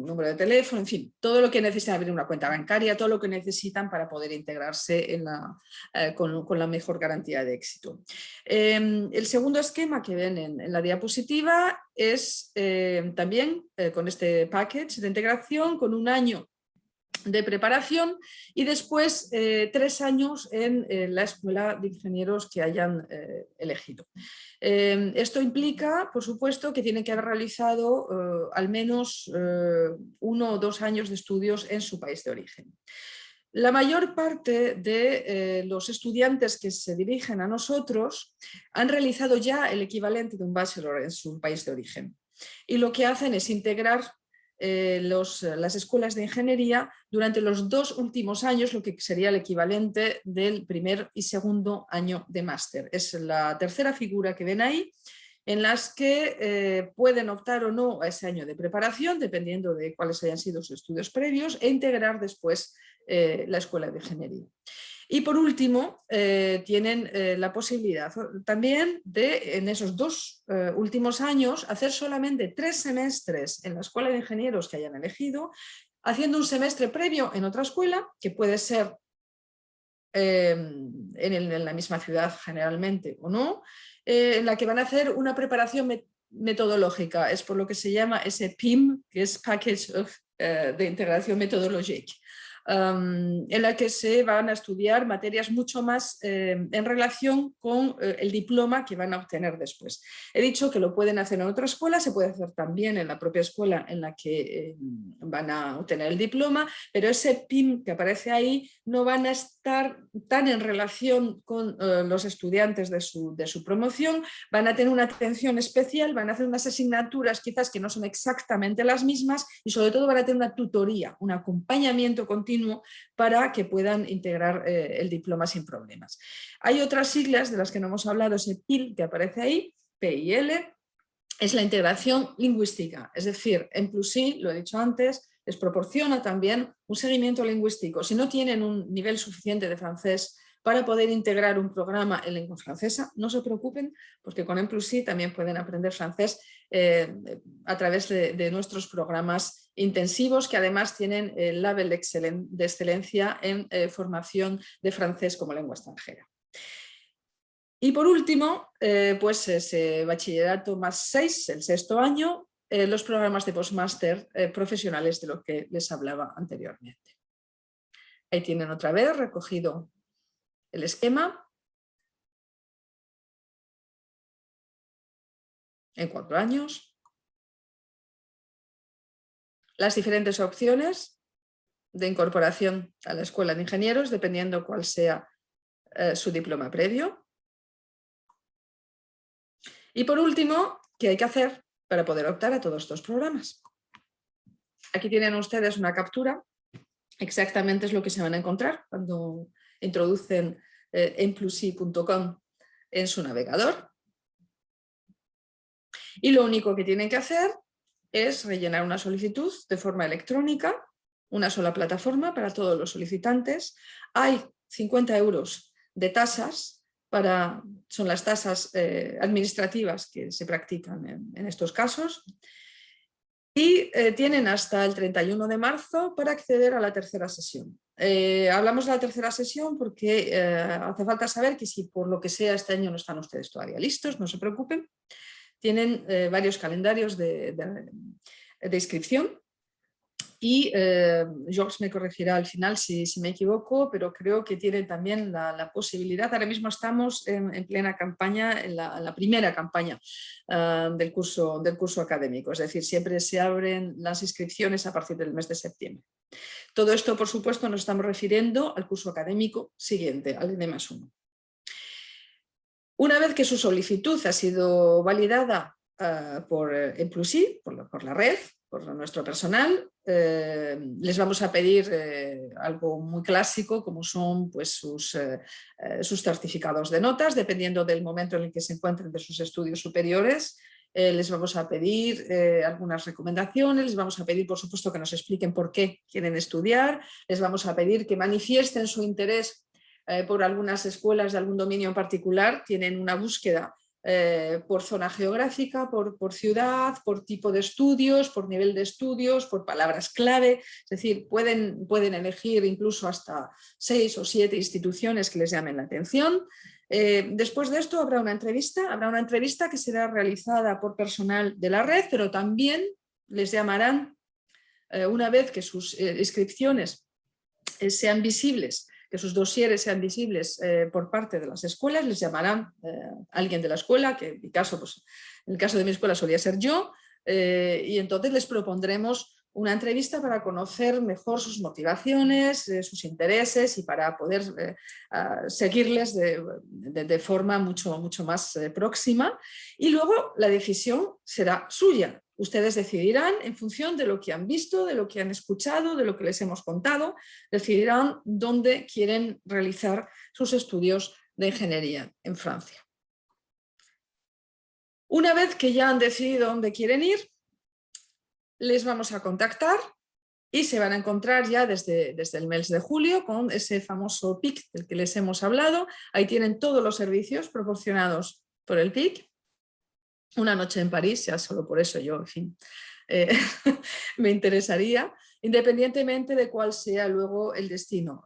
número de teléfono, en fin, todo lo que necesitan, abrir una cuenta bancaria, todo lo que necesitan para poder integrarse con la mejor garantía de éxito. El segundo esquema que ven en la diapositiva es también con este package de integración, con 1 año de preparación y después 3 años en la escuela de ingenieros que hayan elegido. Esto implica, por supuesto, que tienen que haber realizado al menos 1 o 2 años de estudios en su país de origen. La mayor parte de los estudiantes que se dirigen a nosotros han realizado ya el equivalente de un bachelor en su país de origen. Y lo que hacen es integrar las escuelas de ingeniería durante los 2 últimos años, lo que sería el equivalente del primer y segundo año de máster. Es la tercera figura que ven ahí, en las que pueden optar o no a ese año de preparación, dependiendo de cuáles hayan sido sus estudios previos, e integrar después la escuela de ingeniería. Y por último, tienen la posibilidad también de, en esos 2 últimos años, hacer solamente 3 semestres en la escuela de ingenieros que hayan elegido, haciendo un semestre previo en otra escuela, que puede ser en la misma ciudad generalmente o no, en la que van a hacer una preparación metodológica. Es por lo que se llama ese PIM, que es Package de Integración Metodológica, en la que se van a estudiar materias mucho más en relación con el diploma que van a obtener después. He dicho que lo pueden hacer en otra escuela, se puede hacer también en la propia escuela en la que van a obtener el diploma, pero ese PIM que aparece ahí no van a estar tan en relación con los estudiantes de su promoción, van a tener una atención especial, van a hacer unas asignaturas quizás que no son exactamente las mismas y sobre todo van a tener una tutoría, un acompañamiento continuo para que puedan integrar el diploma sin problemas. Hay otras siglas de las que no hemos hablado, ese PIL que aparece ahí, PIL, es la integración lingüística, es decir, EN+I, lo he dicho antes, les proporciona también un seguimiento lingüístico. Si no tienen un nivel suficiente de francés para poder integrar un programa en lengua francesa, no se preocupen, porque con EN+I también pueden aprender francés a través de nuestros programas intensivos, que además tienen el label de excelencia en formación de francés como lengua extranjera. Y por último, pues ese bachillerato +6, el 6º año, los programas de postmáster profesionales de los que les hablaba anteriormente. Ahí tienen otra vez recogido el esquema en 4 años, las diferentes opciones de incorporación a la escuela de ingenieros, dependiendo cuál sea su diploma previo. Y por último, ¿qué hay que hacer para poder optar a todos estos programas? Aquí tienen ustedes una captura, exactamente es lo que se van a encontrar cuando introducen enplusi.com en su navegador. Y lo único que tienen que hacer es rellenar una solicitud de forma electrónica, una sola plataforma para todos los solicitantes. Hay 50 € de tasas, son las tasas administrativas que se practican en estos casos. Y tienen hasta el 31 de marzo para acceder a la tercera sesión. Hablamos de la tercera sesión porque hace falta saber que si por lo que sea este año no están ustedes todavía listos, no se preocupen. Tienen varios calendarios de inscripción y Georges me corregirá al final si me equivoco, pero creo que tienen también la posibilidad. Ahora mismo estamos en plena campaña, en la primera campaña del curso académico, es decir, siempre se abren las inscripciones a partir del mes de septiembre. Todo esto, por supuesto, nos estamos refiriendo al curso académico siguiente, al N+1. Una vez que su solicitud ha sido validada por EN+I, por la red, por nuestro personal, les vamos a pedir algo muy clásico como son pues, sus certificados de notas, dependiendo del momento en el que se encuentren de sus estudios superiores. Les vamos a pedir algunas recomendaciones, les vamos a pedir por supuesto que nos expliquen por qué quieren estudiar, les vamos a pedir que manifiesten su interés por algunas escuelas de algún dominio en particular, tienen una búsqueda por zona geográfica, por ciudad, por tipo de estudios, por nivel de estudios, por palabras clave, es decir, pueden elegir incluso hasta 6 o 7 instituciones que les llamen la atención. Después de esto habrá una entrevista que será realizada por personal de la red, pero también les llamarán, una vez que sus inscripciones sean visibles, que sus dosieres sean visibles por parte de las escuelas, les llamarán alguien de la escuela, que en el caso de mi escuela solía ser yo, y entonces les propondremos una entrevista para conocer mejor sus motivaciones, sus intereses y para poder seguirles de forma mucho más próxima. Y luego la decisión será suya. Ustedes decidirán en función de lo que han visto, de lo que han escuchado, de lo que les hemos contado, decidirán dónde quieren realizar sus estudios de ingeniería en Francia. Una vez que ya han decidido dónde quieren ir, les vamos a contactar y se van a encontrar ya desde el mes de julio con ese famoso PIC del que les hemos hablado. Ahí tienen todos los servicios proporcionados por el PIC. Una noche en París, ya solo por eso yo, en fin, me interesaría, independientemente de cuál sea luego el destino.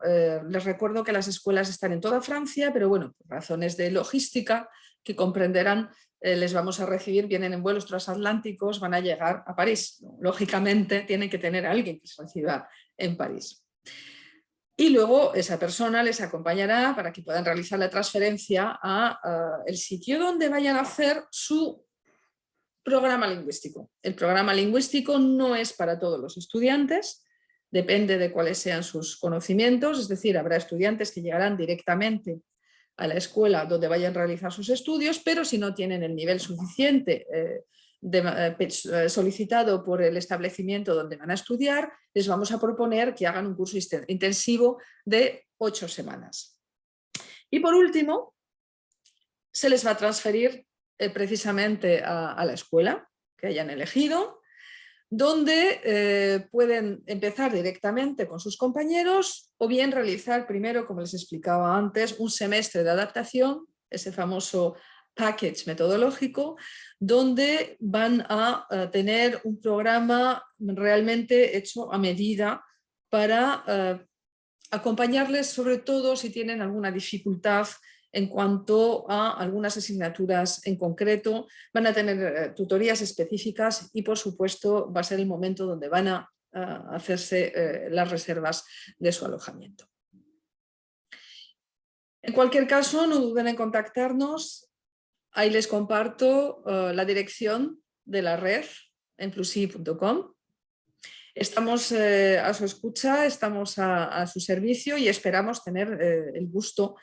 Les recuerdo que las escuelas están en toda Francia, pero bueno, por razones de logística que comprenderán, les vamos a recibir, vienen en vuelos transatlánticos, van a llegar a París. Lógicamente tienen que tener a alguien que se reciba en París. Y luego esa persona les acompañará para que puedan realizar la transferencia a el sitio donde vayan a hacer su programa lingüístico. El programa lingüístico no es para todos los estudiantes, depende de cuáles sean sus conocimientos, es decir, habrá estudiantes que llegarán directamente a la escuela donde vayan a realizar sus estudios, pero si no tienen el nivel suficiente solicitado por el establecimiento donde van a estudiar, les vamos a proponer que hagan un curso intensivo de 8 semanas. Y por último, se les va a transferir precisamente a la escuela que hayan elegido, donde pueden empezar directamente con sus compañeros o bien realizar primero, como les explicaba antes, un semestre de adaptación, ese famoso package metodológico, donde van a tener un programa realmente hecho a medida para acompañarles, sobre todo si tienen alguna dificultad en cuanto a algunas asignaturas en concreto. Van a tener tutorías específicas y, por supuesto, va a ser el momento donde van a hacerse las reservas de su alojamiento. En cualquier caso, no duden en contactarnos. Ahí les comparto la dirección de la red, emplusi.com. Estamos a su escucha, estamos a su servicio y esperamos tener el gusto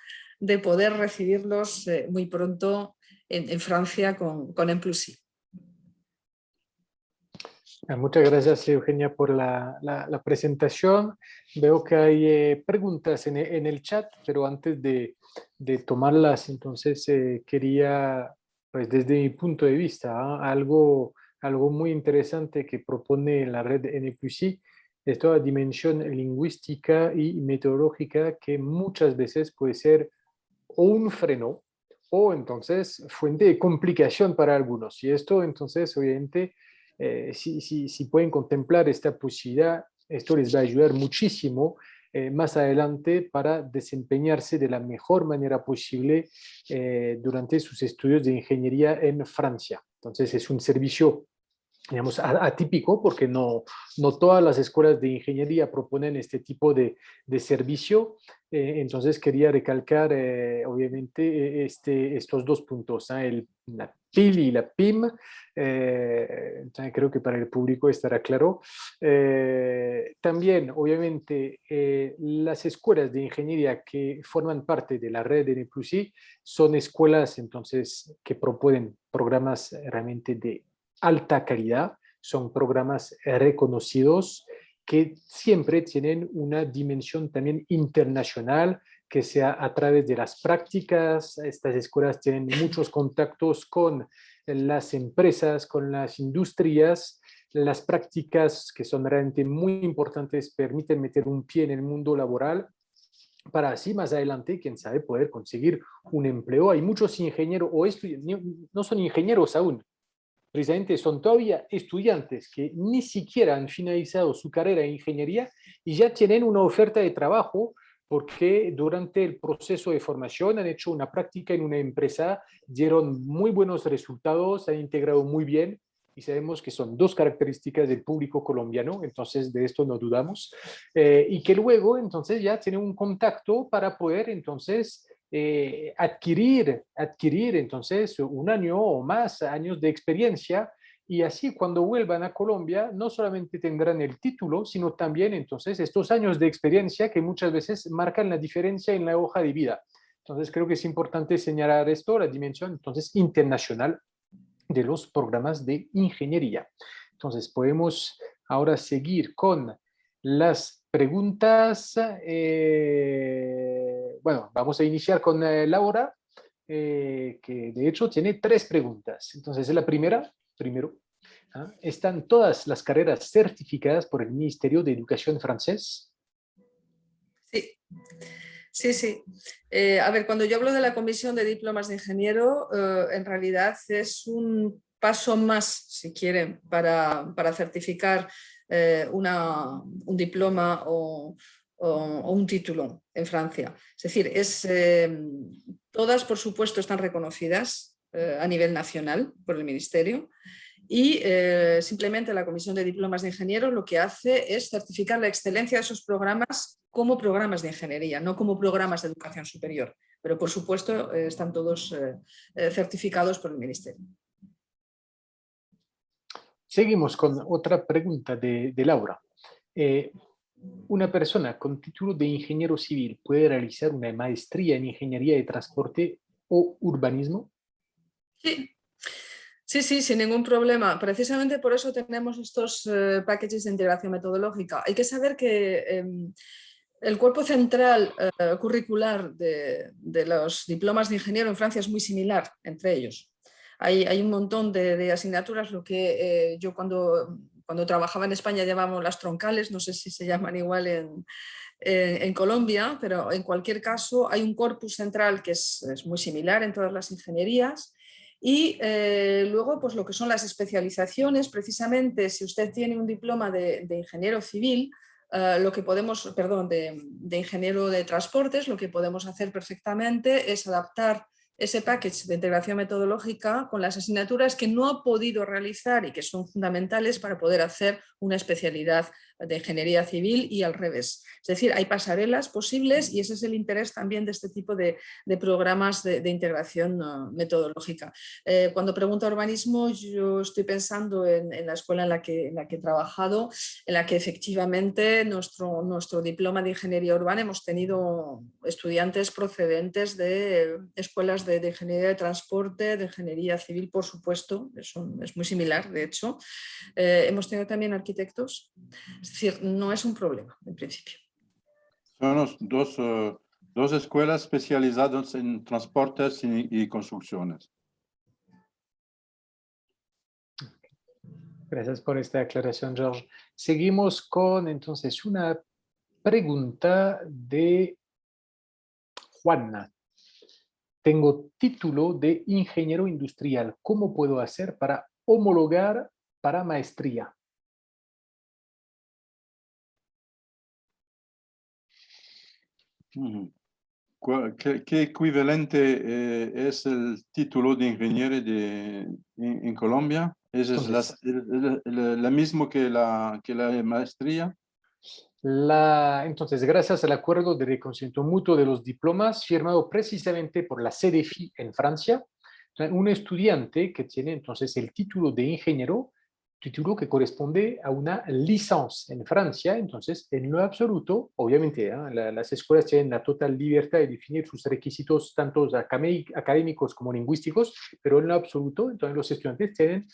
de poder recibirlos muy pronto en Francia con Emplusi. Muchas gracias, Eugenia, por la presentación. Veo que hay preguntas en el chat, pero antes de tomarlas, entonces quería, pues desde mi punto de vista, algo muy interesante que propone la red NPC, es toda dimensión lingüística y metodológica que muchas veces puede ser o un freno o entonces fuente de complicación para algunos. Y esto entonces obviamente si pueden contemplar esta posibilidad, esto les va a ayudar muchísimo más adelante para desempeñarse de la mejor manera posible durante sus estudios de ingeniería en Francia. Entonces es un servicio, digamos, atípico porque no todas las escuelas de ingeniería proponen este tipo de servicio. Entonces quería recalcar obviamente estos dos puntos, la PIL y la PIM. Creo que para el público estará claro. También obviamente las escuelas de ingeniería que forman parte de la red de NPLUSI son escuelas entonces que proponen programas realmente de alta calidad, son programas reconocidos que siempre tienen una dimensión también internacional, que sea a través de las prácticas. Estas escuelas tienen muchos contactos con las empresas, con las industrias. Las prácticas, que son realmente muy importantes, permiten meter un pie en el mundo laboral para así más adelante, quién sabe, poder conseguir un empleo. Hay muchos ingenieros o no son ingenieros aún, precisamente son todavía estudiantes que ni siquiera han finalizado su carrera en ingeniería y ya tienen una oferta de trabajo porque durante el proceso de formación han hecho una práctica en una empresa, dieron muy buenos resultados, han integrado muy bien y sabemos que son dos características del público colombiano, entonces de esto no dudamos, y que luego entonces ya tienen un contacto para poder entonces adquirir entonces un año o más años de experiencia y así cuando vuelvan a Colombia no solamente tendrán el título, sino también entonces estos años de experiencia que muchas veces marcan la diferencia en la hoja de vida. Entonces creo que es importante señalar esto, la dimensión entonces internacional de los programas de ingeniería. Entonces podemos ahora seguir con las preguntas. Bueno, vamos a iniciar con Laura, que de hecho tiene 3 preguntas. Entonces la primero, ¿están todas las carreras certificadas por el Ministerio de Educación francés? Sí. Sí, sí. A ver, cuando yo hablo de la Comisión de Diplomas de Ingeniero, en realidad es un paso más, si quieren, para certificar un diploma o un título en Francia. Es decir, todas, por supuesto, están reconocidas a nivel nacional por el Ministerio. Y simplemente la Comisión de Diplomas de Ingenieros lo que hace es certificar la excelencia de esos programas como programas de ingeniería, no como programas de educación superior. Pero, por supuesto, están todos certificados por el Ministerio. Seguimos con otra pregunta de Laura. ¿Una persona con título de ingeniero civil puede realizar una maestría en ingeniería de transporte o urbanismo? Sí. Sí, sí, sin ningún problema. Precisamente por eso tenemos estos packages de integración metodológica. Hay que saber que el cuerpo central curricular de los diplomas de ingeniero en Francia es muy similar entre ellos. Hay un montón de asignaturas, lo que yo cuando trabajaba en España llamamos las troncales, no sé si se llaman igual en Colombia, pero en cualquier caso hay un corpus central que es muy similar en todas las ingenierías. Y luego, pues lo que son las especializaciones, precisamente si usted tiene un diploma de ingeniero civil, lo que podemos, perdón, de ingeniero de transportes, lo que podemos hacer perfectamente es adaptar ese package de integración metodológica con las asignaturas que no ha podido realizar y que son fundamentales para poder hacer una especialidad de ingeniería civil y al revés. Es decir, hay pasarelas posibles y ese es el interés también de este tipo de programas de integración metodológica. Cuando pregunto urbanismo, yo estoy pensando en la escuela en la que he trabajado, en la que efectivamente nuestro diploma de ingeniería urbana hemos tenido estudiantes procedentes de escuelas de ingeniería de transporte, de ingeniería civil, por supuesto, es muy similar, de hecho. Hemos tenido también arquitectos, es decir, no es un problema en principio. Son dos escuelas especializadas en transportes y construcciones. Gracias por esta aclaración, George. Seguimos con entonces una pregunta de Juana. Tengo título de ingeniero industrial. ¿Cómo puedo hacer para homologar para maestría? ¿Qué equivalente es el título de ingeniero en Colombia? ¿Es la mismo que la maestría? Entonces, gracias al acuerdo de reconocimiento mutuo de los diplomas firmado precisamente por la CDFI en Francia, un estudiante que tiene entonces el título de ingeniero, título que corresponde a una licencia en Francia, entonces en lo absoluto, obviamente, las escuelas tienen la total libertad de definir sus requisitos tanto académicos como lingüísticos, pero en lo absoluto, entonces los estudiantes tienen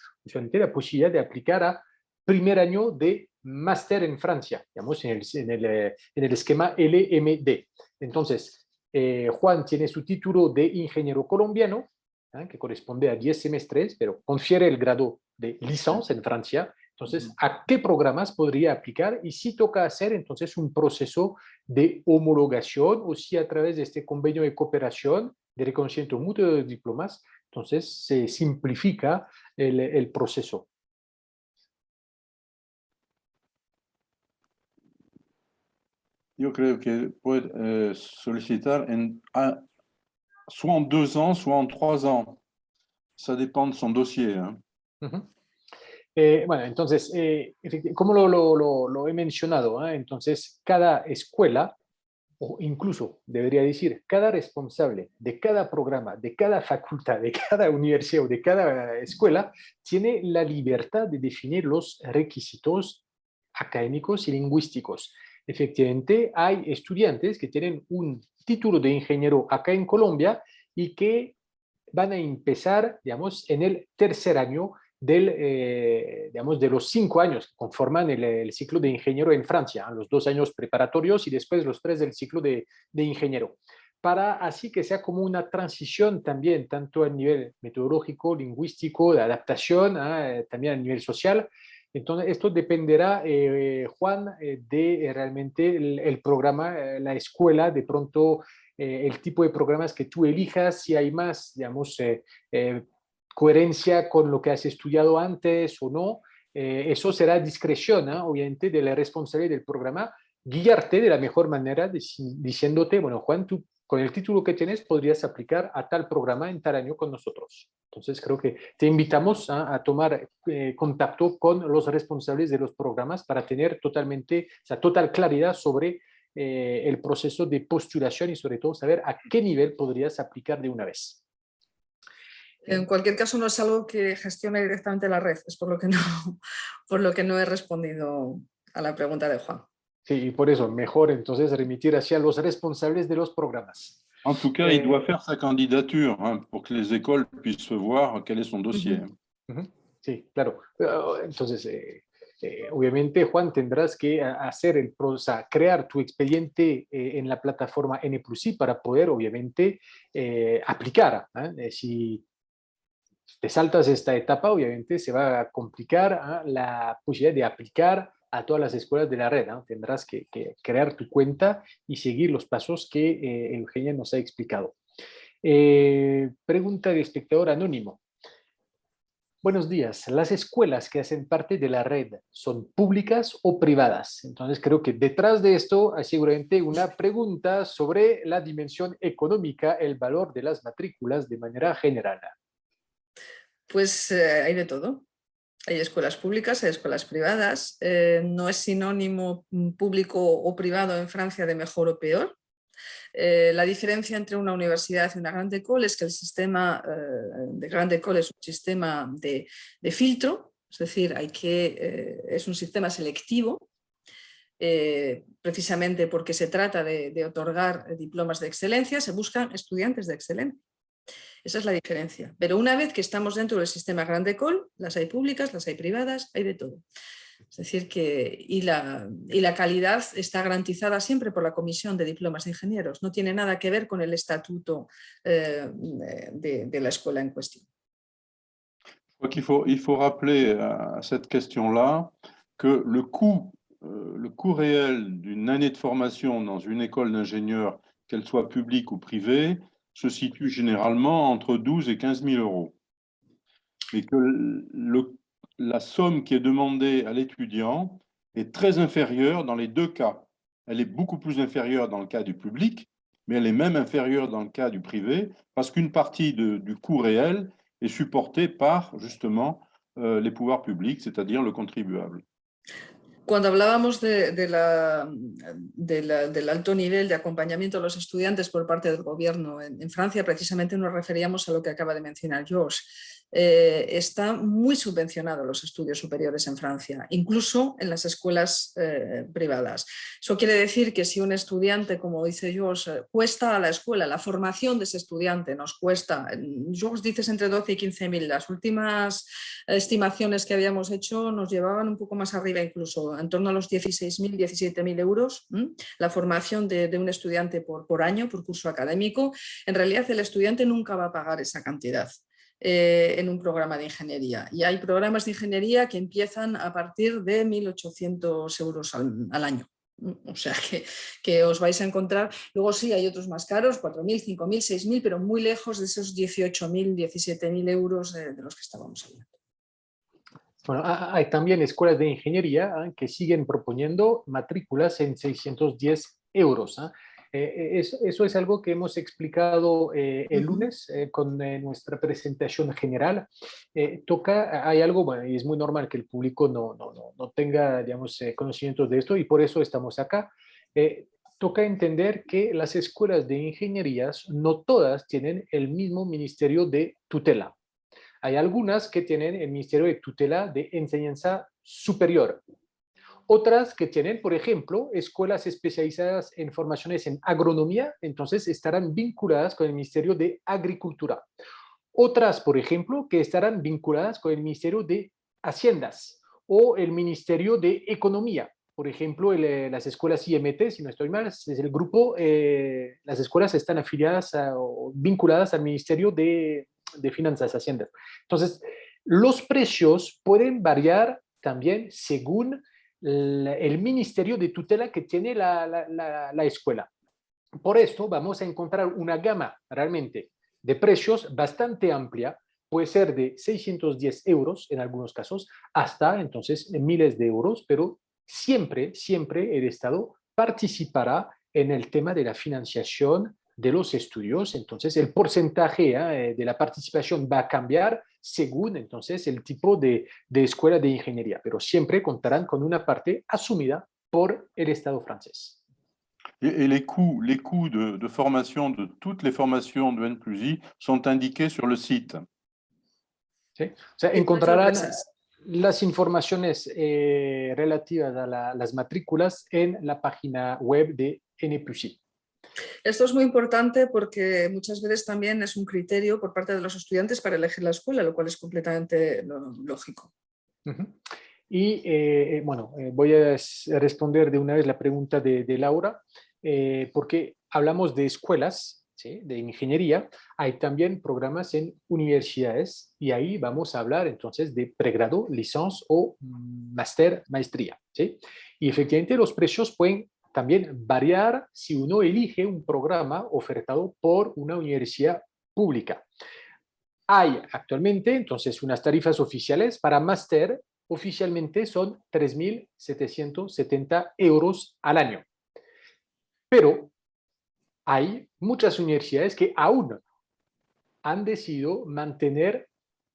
la posibilidad de aplicar a primer año de máster en Francia, digamos, en el esquema LMD. Entonces, Juan tiene su título de ingeniero colombiano, que corresponde a 10 semestres, pero confiere el grado de licencia en Francia. Entonces, ¿a qué programas podría aplicar? Y si toca hacer, entonces, un proceso de homologación o si a través de este convenio de cooperación de reconocimiento mutuo de diplomas, entonces se simplifica el proceso. Yo creo que puede solicitar soit en 2 ans, soit en 3 ans. Ça dépend de son dossier. Bueno, entonces, como lo he mencionado, entonces cada escuela o incluso debería decir, cada responsable de cada programa, de cada facultad, de cada universidad o de cada escuela, tiene la libertad de definir los requisitos académicos y lingüísticos. Efectivamente, hay estudiantes que tienen un título de ingeniero acá en Colombia y que van a empezar, digamos, en el tercer año digamos, de los 5 años que conforman el ciclo de ingeniero en Francia, los 2 años preparatorios y después los 3 del ciclo de ingeniero, para así que sea como una transición también, tanto a nivel metodológico, lingüístico, de adaptación, también a nivel social. Entonces, esto dependerá, Juan, de realmente el programa, la escuela, de pronto el tipo de programas que tú elijas, si hay más, digamos, coherencia con lo que has estudiado antes o no. Eso será discreción, obviamente, de la responsabilidad del programa, guiarte de la mejor manera, diciéndote, bueno, Juan, tú con el título que tienes podrías aplicar a tal programa en tal año con nosotros. Entonces, creo que te invitamos a tomar contacto con los responsables de los programas para tener totalmente, o sea, total claridad sobre el proceso de postulación y sobre todo saber a qué nivel podrías aplicar de una vez. En cualquier caso, no es algo que gestione directamente la red, es por lo que no, por lo que no he respondido a la pregunta de Juan. Sí, y por eso mejor entonces remitir hacia los responsables de los programas. En tout cas, il doit faire sa candidature pour que les écoles puissent voir quel est son dossier. Sí, claro. Entonces, obviamente, Juan, tendrás que hacer o sea, crear tu expediente en la plataforma N plus I para poder, obviamente, aplicar. Si te saltas esta etapa, obviamente se va a complicar la posibilidad de aplicar a todas las escuelas de la red. Tendrás que crear tu cuenta y seguir los pasos que Eugenia nos ha explicado. Pregunta de espectador anónimo. Buenos días. ¿Las escuelas que hacen parte de la red son públicas o privadas? Entonces creo que detrás de esto hay seguramente una pregunta sobre la dimensión económica, el valor de las matrículas de manera general. Pues hay de todo. Hay escuelas públicas, hay escuelas privadas. No es sinónimo público o privado en Francia de mejor o peor. La diferencia entre una universidad y una grande école es que el sistema de grande école es un sistema de filtro, es decir, es un sistema selectivo, precisamente porque se trata de otorgar diplomas de excelencia, se buscan estudiantes de excelencia. Esa es la diferencia. Pero una vez que estamos dentro del sistema grande école, las hay públicas, las hay privadas, hay de todo. Es decir, y la calidad está garantizada siempre por la Comisión de Diplomas de Ingenieros. No tiene nada que ver con el estatuto de la escuela en cuestión. Je crois qu'il faut rappeler à cette question-là que le coût réel d'une année de formation dans une école d'ingénieurs, qu'elle soit publique ou privée, se situe généralement entre 12 et 15 000 euros. Et que la somme qui est demandée à l'étudiant est très inférieure dans les deux cas. Elle est beaucoup plus inférieure dans le cas du public, mais elle est même inférieure dans le cas du privé, parce qu'une partie du coût réel est supportée par, justement, les pouvoirs publics, c'est-à-dire le contribuable. Cuando hablábamos del alto nivel de acompañamiento a los estudiantes por parte del gobierno en Francia, precisamente nos referíamos a lo que acaba de mencionar Georges. Están muy subvencionados los estudios superiores en Francia, incluso en las escuelas privadas. Eso quiere decir que si un estudiante, como dice Georges, cuesta a la escuela, la formación de ese estudiante nos cuesta, Georges dices entre 12 y 15.000, las últimas estimaciones que habíamos hecho nos llevaban un poco más arriba incluso, en torno a los 16.000, 17.000 euros, la formación de un estudiante por año, por curso académico. En realidad el estudiante nunca va a pagar esa cantidad en un programa de ingeniería. Y hay programas de ingeniería que empiezan a partir de 1.800 euros al año. O sea que os vais a encontrar, luego sí hay otros más caros, 4.000, 5.000, 6.000, pero muy lejos de esos 18.000, 17.000 euros de los que estábamos hablando. Bueno, hay también escuelas de ingeniería que siguen proponiendo matrículas en 610 euros. Eso es algo que hemos explicado el lunes con nuestra presentación general. Hay algo, bueno, y es muy normal que el público no tenga, digamos, conocimientos de esto y por eso estamos acá. toca entender que las escuelas de ingenierías no todas tienen el mismo ministerio de tutela. Hay algunas que tienen el ministerio de tutela de enseñanza superior. Otras que tienen, por ejemplo, escuelas especializadas en formaciones en agronomía, entonces estarán vinculadas con el Ministerio de Agricultura. Otras, por ejemplo, que estarán vinculadas con el Ministerio de Haciendas o el Ministerio de Economía. Por ejemplo, las escuelas IMT, si no estoy mal, es el grupo, las escuelas están afiliadas o vinculadas al Ministerio de Finanzas, Haciendas. Entonces, los precios pueden variar también según el ministerio de tutela que tiene la escuela. Por esto vamos a encontrar una gama realmente de precios bastante amplia, puede ser de 610 euros en algunos casos, hasta entonces miles de euros, pero siempre, siempre el Estado participará en el tema de la financiación de los estudios. Entonces el porcentaje de la participación va a cambiar según entonces el tipo de escuela de ingeniería, pero siempre contarán con una parte asumida por el Estado francés. Et les coûts de formation de toutes les formations de N+I sont indiqués sur le site. ¿Sí? O sea, encontrarán las informaciones relativas a las matrículas en la página web de N+I. Esto es muy importante porque muchas veces también es un criterio por parte de los estudiantes para elegir la escuela, lo cual es completamente lógico. Y bueno, voy a responder de una vez la pregunta de Laura, porque hablamos de escuelas, ¿sí?, de ingeniería, hay también programas en universidades y ahí vamos a hablar entonces de pregrado, licencia o máster, maestría, ¿sí? Y efectivamente los precios pueden también variar si uno elige un programa ofertado por una universidad pública. Hay actualmente entonces unas tarifas oficiales para máster, oficialmente son 3.770 euros al año. Pero hay muchas universidades que aún han decidido mantener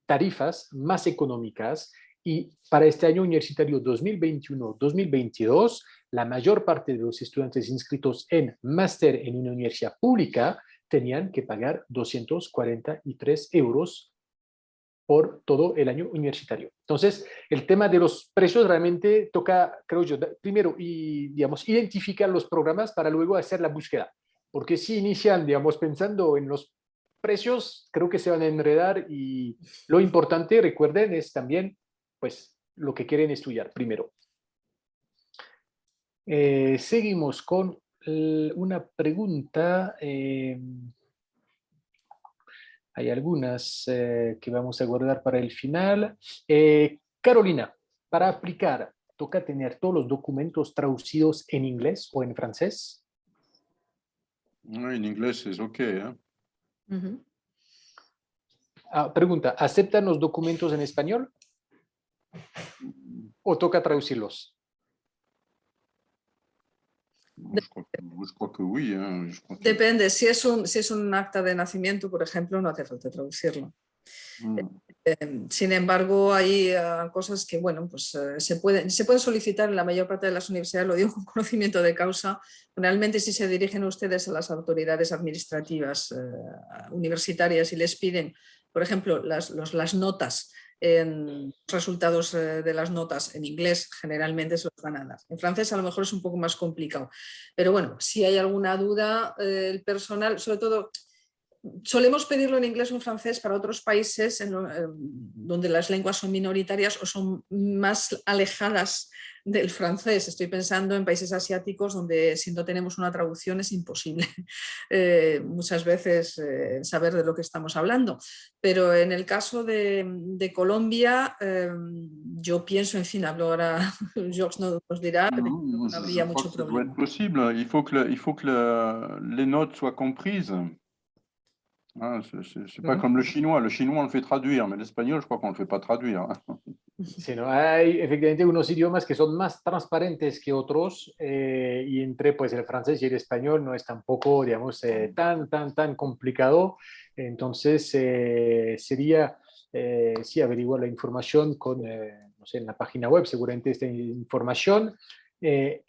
tarifas más económicas y para este año universitario 2021-2022, la mayor parte de los estudiantes inscritos en máster en una universidad pública tenían que pagar 243 euros por todo el año universitario. Entonces, el tema de los precios realmente toca, creo yo, primero, digamos, identificar los programas para luego hacer la búsqueda. Porque si inician, digamos, pensando en los precios, creo que se van a enredar y lo importante, recuerden, es también, pues, lo que quieren estudiar primero. Seguimos con una pregunta. Hay algunas que vamos a guardar para el final. Carolina, para aplicar, ¿toca tener todos los documentos traducidos en inglés o en francés? En inglés es ok, ¿eh? Pregunta, ¿aceptan los documentos en español o toca traducirlos? Je crois que oui. Hein. Depende, si es un acta de nacimiento, por ejemplo, no hace falta traducirlo. Sin embargo, hay cosas que, bueno, pues se pueden solicitar en la mayor parte de las universidades, lo digo con conocimiento de causa. Realmente, si se dirigen ustedes a las autoridades administrativas universitarias y les piden, por ejemplo, las notas, resultados de las notas en inglés, generalmente se los van a dar. En francés a lo mejor es un poco más complicado. Pero bueno, si hay alguna duda, el personal, sobre todo, solemos pedirlo en inglés o en francés para otros países donde las lenguas son minoritarias o son más alejadas del francés. Estoy pensando en países asiáticos donde si no tenemos una traducción es imposible muchas veces saber de lo que estamos hablando. Pero en el caso de Colombia, yo pienso, en fin, hablo ahora, Georges nos dirá, pero no habría mucho problema. C'est possible. Il faut que les notes soient comprises. Ah, c'est pas comme le chinois. Le chinois, on le fait traduire, mais l'espagnol, je crois qu'on ne le fait pas traduire. Sí, ¿no? Hay efectivamente unos idiomas que son más transparentes que otros y entre pues, el francés y el español no es tampoco, digamos, tan complicado. Entonces, sería, sí, averiguar la información con, no sé, en la página web, seguramente esta información.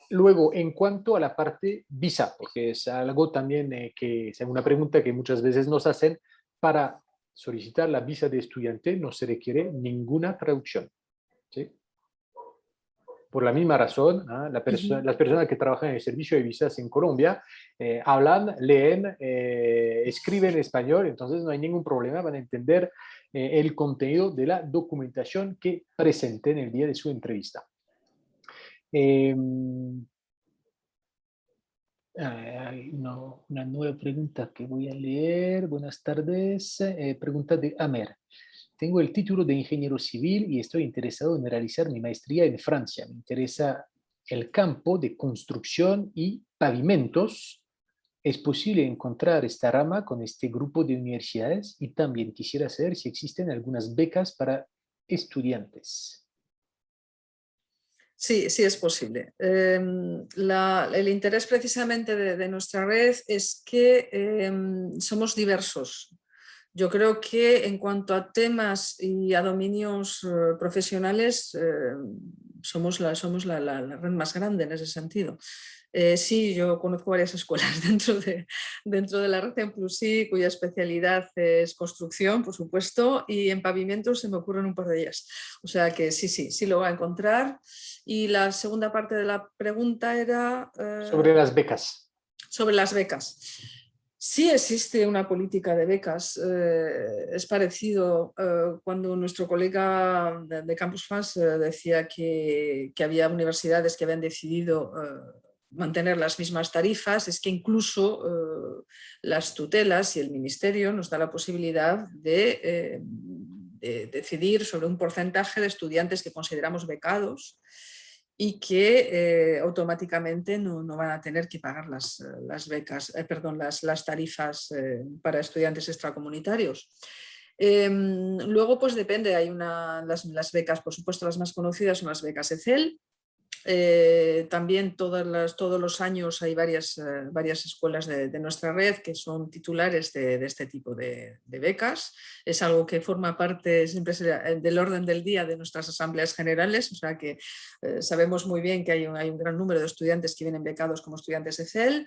Luego, en cuanto a la parte visa, porque es algo también que es una pregunta que muchas veces nos hacen, para solicitar la visa de estudiante no se requiere ninguna traducción, ¿sí? Por la misma razón, ¿eh? Las personas que trabajan en el servicio de visas en Colombia hablan, leen, escriben español, entonces no hay ningún problema, van a entender el contenido de la documentación que presenten el día de su entrevista. Una nueva pregunta que voy a leer. Buenas tardes. Pregunta de Amer. Tengo el título de ingeniero civil y estoy interesado en realizar mi maestría en Francia. Me interesa el campo de construcción y pavimentos. ¿Es posible encontrar esta rama con este grupo de universidades? Y también quisiera saber si existen algunas becas para estudiantes. Sí, sí es posible. El interés precisamente de nuestra red es que somos diversos. Yo creo que en cuanto a temas y a dominios profesionales somos la red más grande en ese sentido. Sí, yo conozco varias escuelas dentro de la red en Plusí, cuya especialidad es construcción, por supuesto, y en pavimentos se me ocurren un par de ellas. O sea que sí lo va a encontrar. Y la segunda parte de la pregunta era... sobre las becas. Sobre las becas. Sí existe una política de becas. Es parecido cuando nuestro colega de Campus France decía que había universidades que habían decidido mantener las mismas tarifas, es que incluso las tutelas y el ministerio nos da la posibilidad de decidir sobre un porcentaje de estudiantes que consideramos becados y que automáticamente no van a tener que pagar las becas, las tarifas para estudiantes extracomunitarios. Luego, pues depende, hay las becas, por supuesto, las más conocidas son las becas ECEL. También todos los años hay varias escuelas de nuestra red que son titulares de este tipo de becas. Es algo que forma parte siempre del orden del día de nuestras asambleas generales, o sea que sabemos muy bien que hay un gran número de estudiantes que vienen becados como estudiantes ECEL.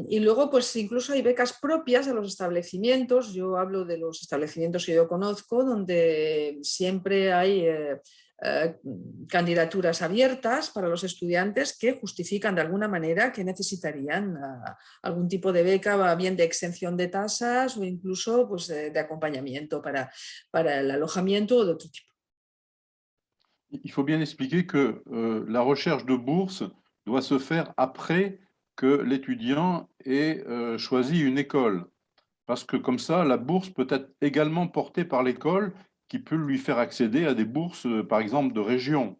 Y luego pues incluso hay becas propias a los establecimientos. Yo hablo de los establecimientos que yo conozco, donde siempre hay candidaturas abiertas para los estudiantes que justifican de alguna manera que necesitarían algún tipo de beca, bien de exención de tasas o incluso pues, de acompañamiento para el alojamiento o de otro tipo. Il faut bien expliquer que la recherche de bourse doit se faire après que l'étudiant ait choisi une école. Parce que comme ça, la bourse peut être également portée par l'école qui peut lui faire accéder à des bourses, par exemple, de région.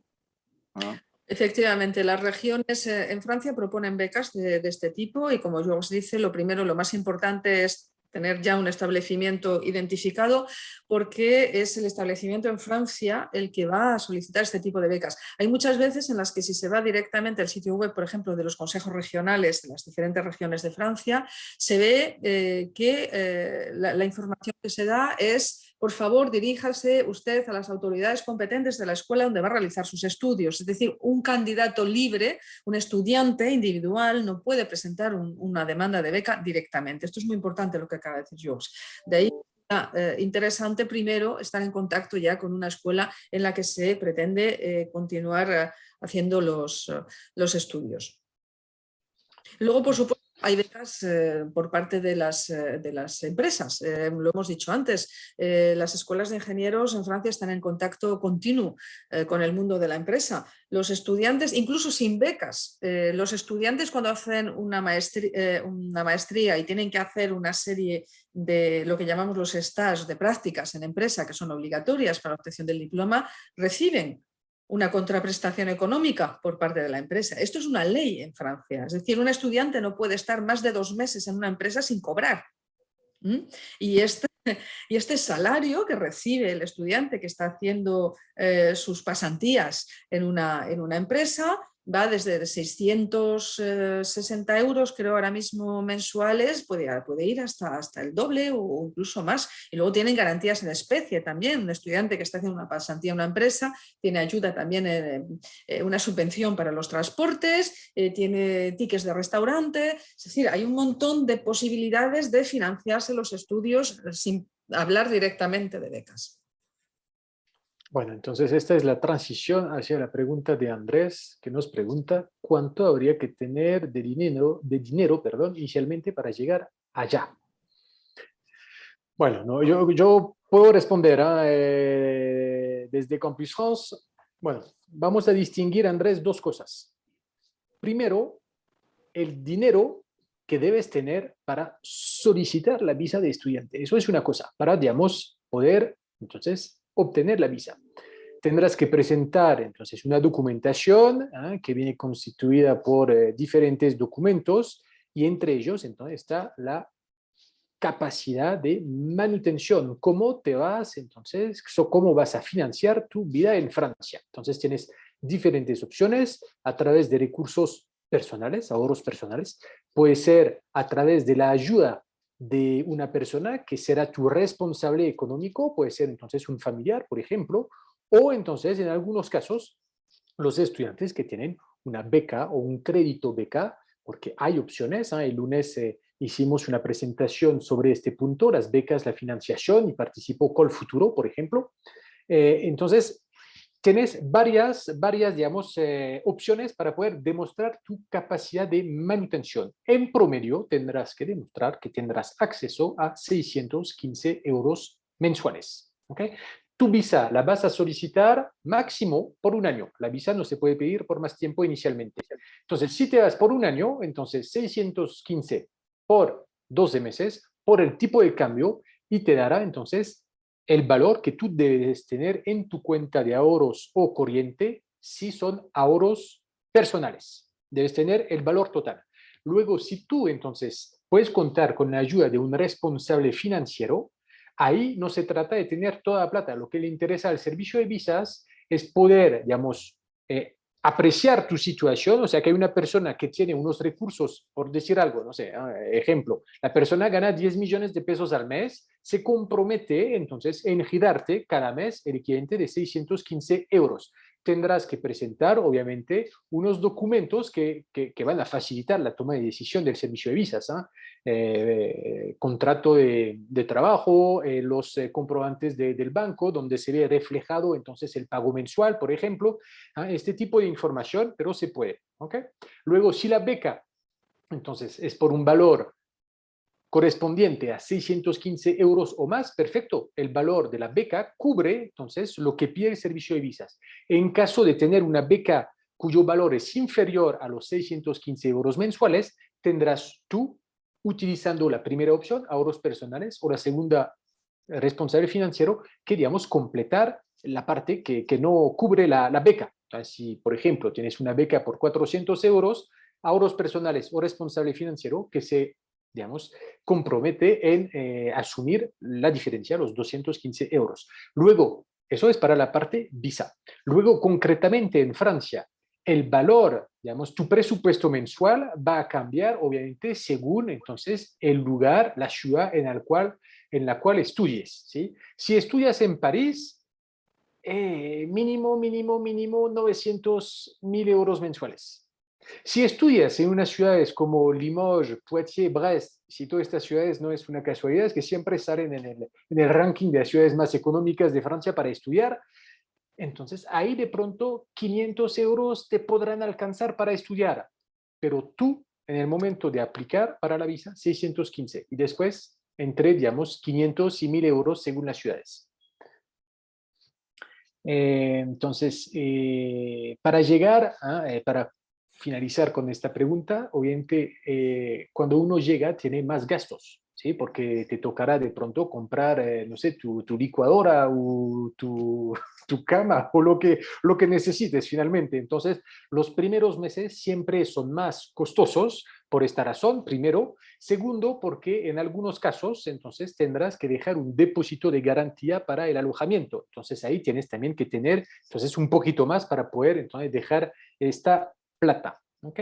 Hein. Efectivamente, las regiones en Francia proponen becas de este tipo y como yo os dice, lo más importante es tener ya un establecimiento identificado porque es el establecimiento en Francia el que va a solicitar este tipo de becas. Hay muchas veces en las que si se va directamente al sitio web, por ejemplo, de los consejos regionales de las diferentes regiones de Francia, se ve que la información que se da es: por favor, diríjase usted a las autoridades competentes de la escuela donde va a realizar sus estudios. Es decir, un candidato libre, un estudiante individual, no puede presentar una demanda de beca directamente. Esto es muy importante lo que acaba de decir Jules. De ahí interesante primero estar en contacto ya con una escuela en la que se pretende continuar haciendo los estudios. Luego, por supuesto, hay becas por parte de las empresas. Lo hemos dicho antes, las escuelas de ingenieros en Francia están en contacto continuo con el mundo de la empresa. Los estudiantes, incluso sin becas, los estudiantes cuando hacen una maestría y tienen que hacer una serie de lo que llamamos los stages de prácticas en empresa, que son obligatorias para la obtención del diploma, reciben una contraprestación económica por parte de la empresa. Esto es una ley en Francia. Es decir, un estudiante no puede estar más de 2 meses en una empresa sin cobrar. Y este salario que recibe el estudiante que está haciendo sus pasantías en una empresa va desde 660 euros, creo ahora mismo mensuales, puede ir hasta el doble o incluso más. Y luego tienen garantías en especie también. Un estudiante que está haciendo una pasantía en una empresa tiene ayuda también, una subvención para los transportes, tiene tickets de restaurante. Es decir, hay un montón de posibilidades de financiarse los estudios sin hablar directamente de becas. Bueno, entonces esta es la transición hacia la pregunta de Andrés, que nos pregunta cuánto habría que tener de dinero, perdón, inicialmente para llegar allá. Bueno, no, yo puedo responder desde Campus France. Bueno, vamos a distinguir, Andrés, dos cosas. Primero, el dinero que debes tener para solicitar la visa de estudiante. Eso es una cosa, para, digamos, poder, entonces, obtener la visa. Tendrás que presentar, entonces, una documentación que viene constituida por diferentes documentos y entre ellos, entonces, está la capacidad de manutención, cómo te vas, entonces, cómo vas a financiar tu vida en Francia. Entonces, tienes diferentes opciones a través de recursos personales, ahorros personales. Puede ser a través de la ayuda de una persona que será tu responsable económico, puede ser entonces un familiar, por ejemplo, o entonces en algunos casos los estudiantes que tienen una beca o un crédito beca, porque hay opciones. El lunes hicimos una presentación sobre este punto, las becas, la financiación, y participó Colfuturo, por ejemplo. Entonces, tienes varias digamos, opciones para poder demostrar tu capacidad de manutención. En promedio, tendrás que demostrar que tendrás acceso a 615 euros mensuales. ¿Okay? Tu visa la vas a solicitar máximo por un año. La visa no se puede pedir por más tiempo inicialmente. Entonces, si te das por un año, entonces 615 por 12 meses, por el tipo de cambio, y te dará entonces el valor que tú debes tener en tu cuenta de ahorros o corriente si son ahorros personales. Debes tener el valor total. Luego, si tú entonces puedes contar con la ayuda de un responsable financiero, ahí no se trata de tener toda la plata. Lo que le interesa al servicio de visas es poder, digamos, apreciar tu situación. O sea, que hay una persona que tiene unos recursos, por decir algo, no sé, ejemplo, la persona gana 10 millones de pesos al mes, se compromete entonces en girarte cada mes el equivalente de 615 euros. Tendrás que presentar, obviamente, unos documentos que van a facilitar la toma de decisión del servicio de visas. Contrato de trabajo, los comprobantes del banco, donde se ve reflejado entonces el pago mensual, por ejemplo, este tipo de información, pero se puede. ¿Okay? Luego, si la beca entonces es por un valor correspondiente a 615 euros o más, perfecto, el valor de la beca cubre entonces lo que pide el servicio de visas. En caso de tener una beca cuyo valor es inferior a los 615 euros mensuales, tendrás tú, utilizando la primera opción, ahorros personales, o la segunda, responsable financiero, queríamos completar la parte que no cubre la beca. Entonces, si, por ejemplo, tienes una beca por 400 euros, ahorros personales o responsable financiero que se, digamos, compromete en asumir la diferencia, los 215 euros. Luego, eso es para la parte visa. Luego, concretamente en Francia, el valor, digamos, tu presupuesto mensual va a cambiar, obviamente, según entonces el lugar, la ciudad en la cual estudies. ¿Sí? Si estudias en París, mínimo 900.000 euros mensuales. Si estudias en unas ciudades como Limoges, Poitiers, Brest, si todas estas ciudades, no es una casualidad, es que siempre salen en el ranking de las ciudades más económicas de Francia para estudiar, entonces ahí de pronto 500 euros te podrán alcanzar para estudiar, pero tú en el momento de aplicar para la visa, 615, y después entre, digamos, 500 y 1.000 euros según las ciudades. Entonces, para llegar, para finalizar con esta pregunta, obviamente cuando uno llega tiene más gastos, ¿sí? Porque te tocará de pronto comprar, no sé, tu licuadora o tu cama o lo que necesites finalmente. Entonces, los primeros meses siempre son más costosos por esta razón, primero. Segundo, porque en algunos casos, entonces, tendrás que dejar un depósito de garantía para el alojamiento. Entonces, ahí tienes también que tener, entonces, un poquito más para poder, entonces, dejar esta Plata. ¿Ok?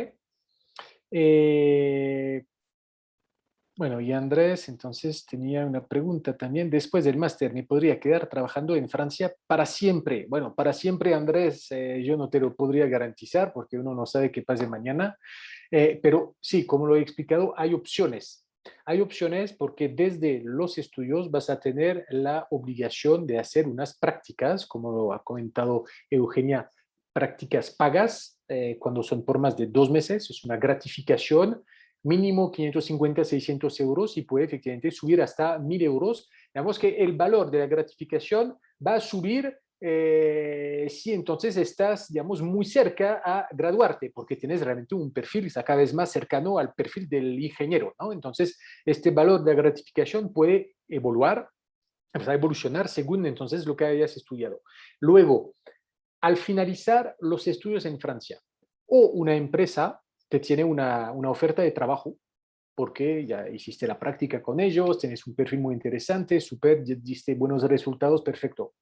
Bueno, y Andrés, entonces tenía una pregunta también. Después del máster, ¿me podría quedar trabajando en Francia para siempre? Bueno, para siempre, Andrés, yo no te lo podría garantizar porque uno no sabe qué pase mañana. Pero sí, como lo he explicado, hay opciones. Hay opciones porque desde los estudios vas a tener la obligación de hacer unas prácticas, como lo ha comentado Eugenia, prácticas pagas cuando son por más de 2 meses. Es una gratificación mínimo 550, 600 euros y puede efectivamente subir hasta 1.000 euros. Digamos que el valor de la gratificación va a subir si entonces estás, digamos, muy cerca a graduarte, porque tienes realmente un perfil cada vez más cercano al perfil del ingeniero, ¿no? Entonces, este valor de gratificación puede evolucionar, pues, a evolucionar según entonces lo que hayas estudiado. Luego, al finalizar los estudios en Francia, o una empresa te tiene una oferta de trabajo, porque ya hiciste la práctica con ellos, tienes un perfil muy interesante, súper, diste buenos resultados, perfecto.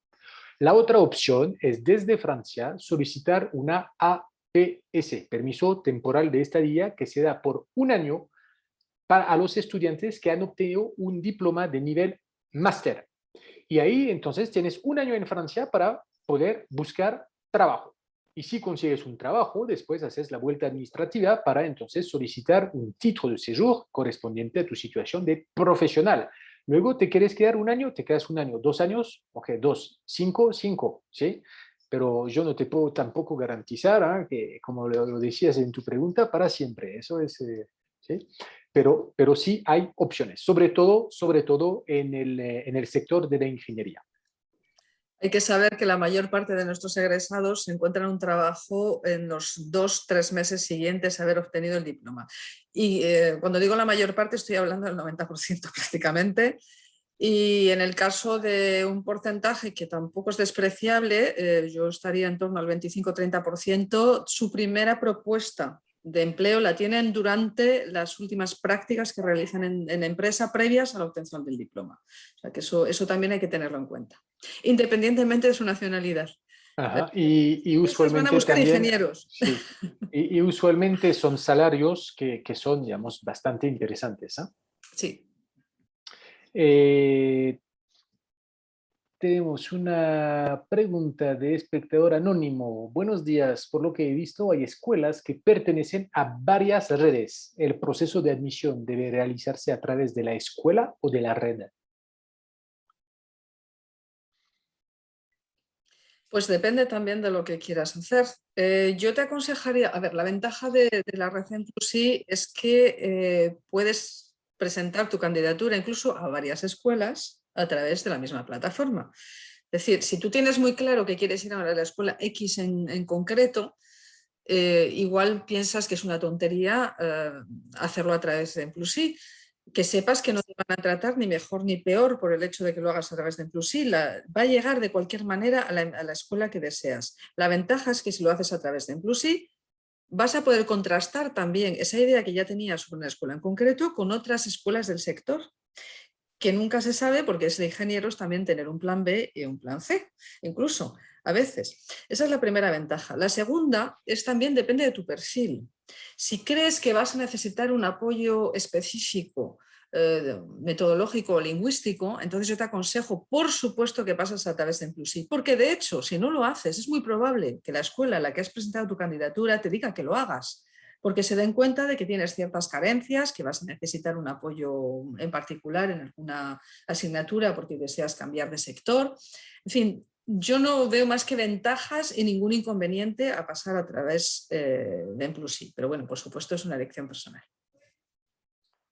La otra opción es desde Francia solicitar una APS, permiso temporal de estadía, que se da por un año a los estudiantes que han obtenido un diploma de nivel máster. Y ahí entonces tienes un año en Francia para poder buscar trabajo. Y si consigues un trabajo, después haces la vuelta administrativa para entonces solicitar un título de séjour correspondiente a tu situación de profesional. Luego te quieres quedar un año, te quedas un año, 2 años, ok, 2, 5, 5, ¿sí? Pero yo no te puedo tampoco garantizar, que, como lo decías en tu pregunta, para siempre. Eso es, ¿sí? Pero sí hay opciones, sobre todo en el sector de la ingeniería. Hay que saber que la mayor parte de nuestros egresados se encuentran un trabajo en los 2-3 meses siguientes a haber obtenido el diploma. Y cuando digo la mayor parte estoy hablando del 90% prácticamente. Y en el caso de un porcentaje que tampoco es despreciable, yo estaría en torno al 25-30%, su primera propuesta de empleo la tienen durante las últimas prácticas que realizan en empresa previas a la obtención del diploma. O sea que eso también hay que tenerlo en cuenta, independientemente de su nacionalidad. Ajá. Y Empresas van a usualmente buscar también, ingenieros. sí, y usualmente son salarios que son, digamos, bastante interesantes. ¿Eh? Sí. Eh, Tenemos una pregunta de espectador anónimo. Buenos días. Por lo que he visto, hay escuelas que pertenecen a varias redes. ¿El proceso de admisión debe realizarse a través de la escuela o de la red? Pues depende también de lo que quieras hacer. Yo te aconsejaría, a ver, la ventaja de la red Inclusi es que puedes presentar tu candidatura incluso a varias escuelas a través de la misma plataforma. Es decir, si tú tienes muy claro que quieres ir a la escuela X en concreto, igual piensas que es una tontería hacerlo a través de Inclusi. Que sepas que no te van a tratar ni mejor ni peor por el hecho de que lo hagas a través de Inclusi. Va a llegar de cualquier manera a la escuela que deseas. La ventaja es que si lo haces a través de Inclusi, vas a poder contrastar también esa idea que ya tenías sobre una escuela en concreto con otras escuelas del sector, que nunca se sabe porque es de ingenieros también tener un plan B y un plan C, incluso a veces. Esa es la primera ventaja. La segunda es también depende de tu perfil. Si crees que vas a necesitar un apoyo específico, metodológico o lingüístico, entonces yo te aconsejo, por supuesto, que pases a través de Inclusi, porque de hecho, si no lo haces, es muy probable que la escuela a la que has presentado tu candidatura te diga que lo hagas, porque se den cuenta de que tienes ciertas carencias, que vas a necesitar un apoyo en particular en alguna asignatura porque deseas cambiar de sector. En fin, yo no veo más que ventajas y ningún inconveniente a pasar a través de Inclusi, pero bueno, por supuesto es una elección personal.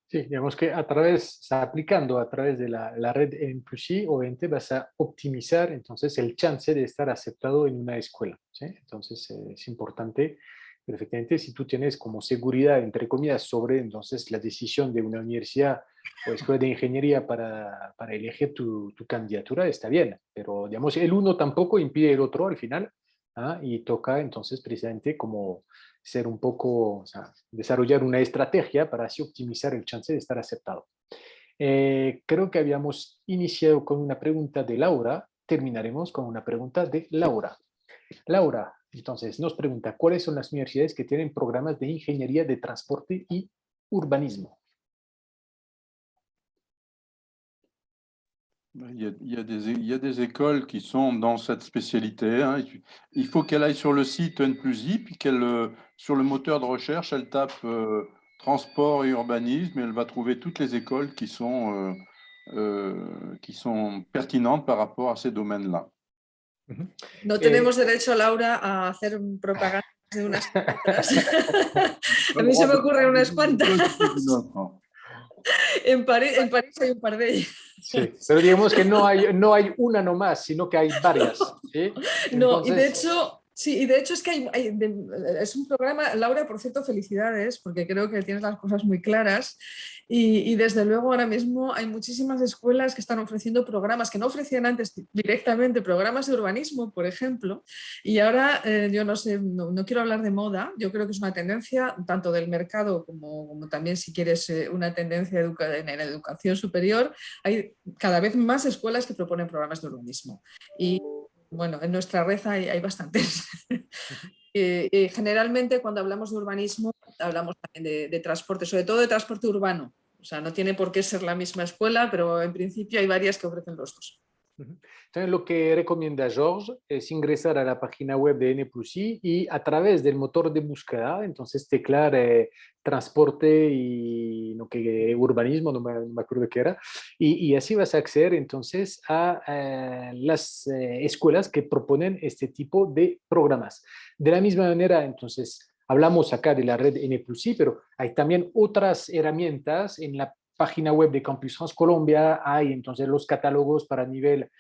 Sí, digamos que aplicando a través de la red Inclusi, obviamente vas a optimizar entonces el chance de estar aceptado en una escuela. ¿Sí? Entonces es importante, perfectamente, si tú tienes como seguridad, entre comillas, sobre entonces la decisión de una universidad o escuela de ingeniería para elegir tu candidatura, está bien, pero digamos, el uno tampoco impide el otro al final. ¿Ah? Y toca entonces precisamente como ser un poco, o sea, desarrollar una estrategia para así optimizar el chance de estar aceptado. Creo que habíamos iniciado con una pregunta de Laura, terminaremos con una pregunta de Laura. Laura, Entonces, nos pregunta, ¿cuáles son las universidades que tienen programas de ingeniería de transporte y urbanismo? Il y a des écoles qui sont dans cette spécialité, hein. Il faut qu'elle aille sur le site N+I, puis sur le moteur de recherche, elle tape transport et urbanisme, et elle va trouver toutes les écoles qui sont pertinentes par rapport à ces domaines-là. No tenemos derecho, Laura, a hacer propaganda de unas cuantas. A mí se me ocurren unas cuantas. En París hay un par de ellas. Sí, pero digamos que no hay una nomás, sino que hay varias. ¿Sí? Entonces... No, y de hecho, sí, y de hecho es que es un programa, Laura, por cierto, felicidades, porque creo que tienes las cosas muy claras. Y desde luego ahora mismo hay muchísimas escuelas que están ofreciendo programas que no ofrecían antes directamente, programas de urbanismo, por ejemplo. Y ahora, yo no sé, no quiero hablar de moda, yo creo que es una tendencia tanto del mercado como también, si quieres, una tendencia en la educación superior. Hay cada vez más escuelas que proponen programas de urbanismo. Y bueno, en nuestra red hay bastantes. Generalmente cuando hablamos de urbanismo hablamos también de transporte, sobre todo de transporte urbano. O sea, no tiene por qué ser la misma escuela, pero en principio hay varias que ofrecen los dos. Entonces, lo que recomienda George es ingresar a la página web de N+I y a través del motor de búsqueda, entonces teclar transporte y urbanismo, no me acuerdo qué era, y así vas a acceder entonces a las escuelas que proponen este tipo de programas. De la misma manera, entonces, hablamos acá de la red N+I, pero hay también otras herramientas en la página web de Campus France Colombia. Hay entonces los catálogos para nivel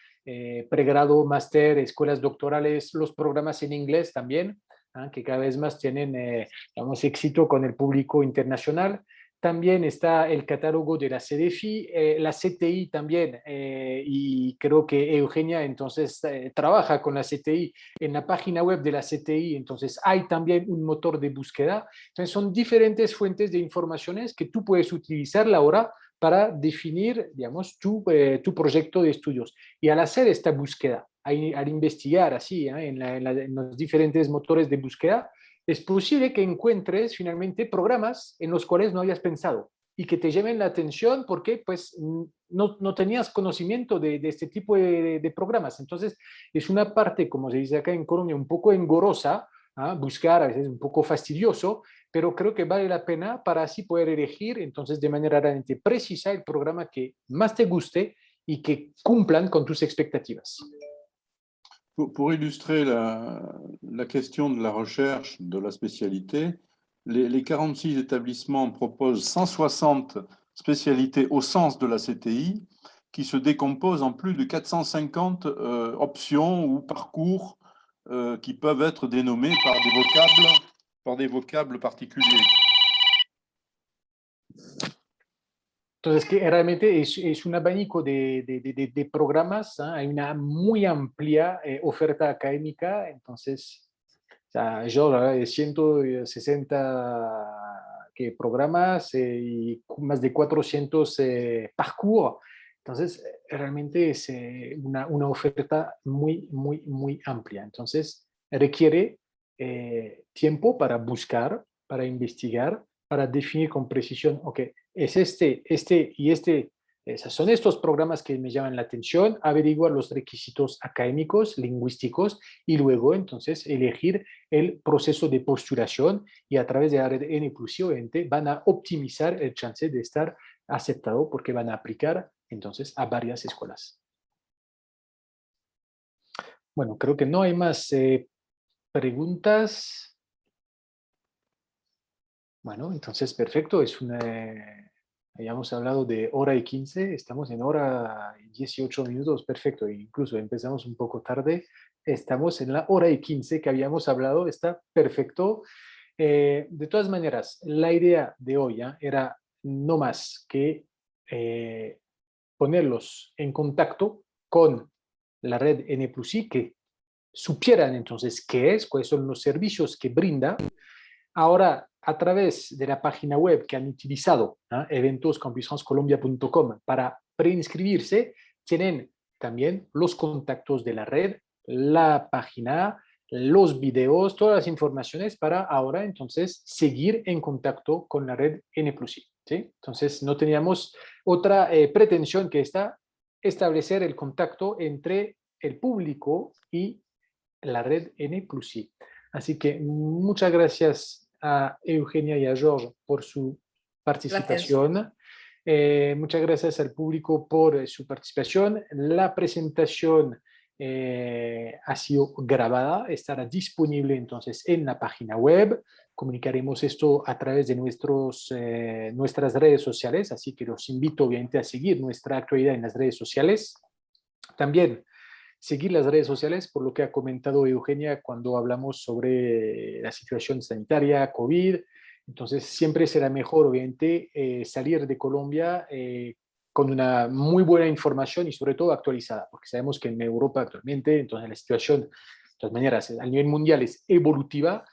pregrado, máster, escuelas doctorales, los programas en inglés también, que cada vez más tienen digamos, éxito con el público internacional. También está el catálogo de la CDFI, la CTI también, y creo que Eugenia entonces trabaja con la CTI en la página web de la CTI, entonces hay también un motor de búsqueda. Entonces son diferentes fuentes de informaciones que tú puedes utilizar ahora para definir, digamos, tu proyecto de estudios. Y al hacer esta búsqueda, al investigar así en los diferentes motores de búsqueda, es posible que encuentres finalmente programas en los cuales no habías pensado y que te lleven la atención porque pues no tenías conocimiento de este tipo de programas. Entonces es una parte, como se dice acá en Colombia, un poco engorrosa, buscar, a veces un poco fastidioso, pero creo que vale la pena para así poder elegir entonces de manera realmente precisa el programa que más te guste y que cumplan con tus expectativas. Pour illustrer la question de la recherche, de la spécialité, les 46 établissements proposent 160 spécialités au sens de la CTI qui se décomposent en plus de 450 options ou parcours qui peuvent être dénommés par des vocables particuliers. Entonces, que realmente es un abanico de programas, hay una muy amplia oferta académica, entonces, o sea, yo 160 programas y más de 400 parcours, entonces realmente es una oferta muy, muy, muy amplia. Entonces, requiere tiempo para buscar, para investigar, para definir con precisión, ok, es este y este, son estos programas que me llaman la atención, averiguar los requisitos académicos, lingüísticos y luego entonces elegir el proceso de postulación y a través de la red N+I obviamente van a optimizar el chance de estar aceptado porque van a aplicar entonces a varias escuelas. Bueno, creo que no hay más preguntas. Bueno, entonces perfecto, habíamos hablado de hora y 15, estamos en hora y 18 minutos, perfecto, incluso empezamos un poco tarde, estamos en la hora y 15 que habíamos hablado, está perfecto. De todas maneras, la idea de hoy era no más que ponerlos en contacto con la red N+I, que supieran entonces qué es, cuáles son los servicios que brinda. Ahora, a través de la página web que han utilizado, eventoscampusfrancecolombia.com, para preinscribirse, tienen también los contactos de la red, la página, los videos, todas las informaciones para ahora entonces seguir en contacto con la red N+I, ¿sí? Entonces no teníamos otra pretensión que establecer el contacto entre el público y la red N+I. Así que muchas gracias a Eugenia y a George por su participación. Gracias. Muchas gracias al público por su participación. La presentación ha sido grabada, estará disponible entonces en la página web. Comunicaremos esto a través de nuestras redes sociales, así que los invito obviamente a seguir nuestra actualidad en las redes sociales. También seguir las redes sociales, por lo que ha comentado Eugenia cuando hablamos sobre la situación sanitaria, COVID. Entonces, siempre será mejor, obviamente, salir de Colombia con una muy buena información y sobre todo actualizada, porque sabemos que en Europa actualmente, entonces la situación, de todas maneras, a nivel mundial es evolutiva.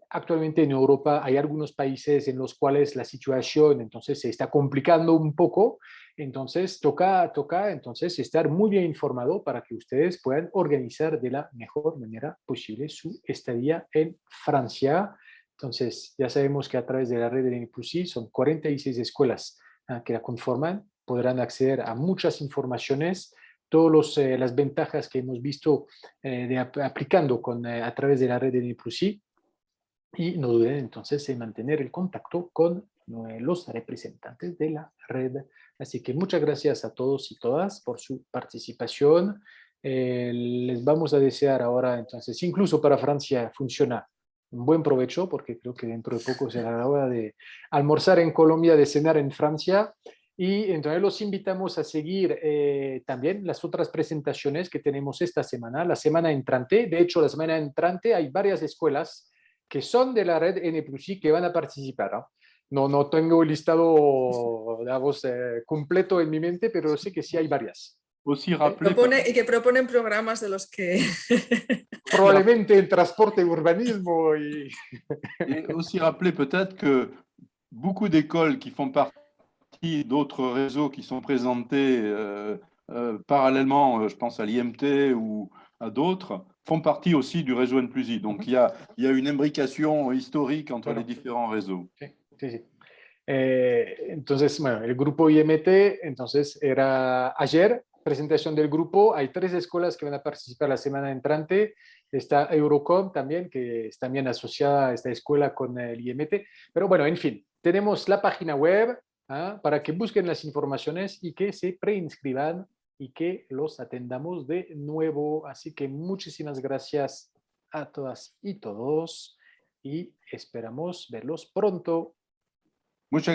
Actualmente en Europa hay algunos países en los cuales la situación entonces se está complicando un poco, entonces toca entonces estar muy bien informado para que ustedes puedan organizar de la mejor manera posible su estadía en Francia. Entonces ya sabemos que a través de la red de N+I son 46 escuelas que la conforman, podrán acceder a muchas informaciones, todas las ventajas que hemos visto aplicando a través de la red de N+I. Y no duden entonces en mantener el contacto con los representantes de la red. Así que muchas gracias a todos y todas por su participación. Les vamos a desear ahora entonces, incluso para Francia funciona un buen provecho, porque creo que dentro de poco será la hora de almorzar en Colombia, de cenar en Francia. Y entonces los invitamos a seguir también las otras presentaciones que tenemos esta semana, la semana entrante. De hecho, la semana entrante hay varias escuelas que son de la red N+I que van a participar, ¿no? No tengo el listado, digamos, completo en mi mente, pero sé que sí hay varias. Aussi rappeler, Y que proponen programas de los que... Probablemente en transporte y urbanismo. et aussi rappeler peut-être que beaucoup d'écoles qui font partie d'autres réseaux qui sont présentés parallèlement, je pense à l'IMT ou à d'autres, font partie aussi du réseau N+I. Donc il y a une imbrication historique entre Bueno, les différents réseaux. sí, sí, sí. Entonces, bueno, el grupo IMT, entonces era ayer, presentación del grupo, hay 3 escuelas que van a participar la semana entrante, está Eurocom también, que es también asociada a esta escuela con el IMT, pero bueno, en fin, tenemos la página web para que busquen las informaciones y que se preinscriban y que los atendamos de nuevo, así que muchísimas gracias a todas y todos y esperamos verlos pronto. Muchas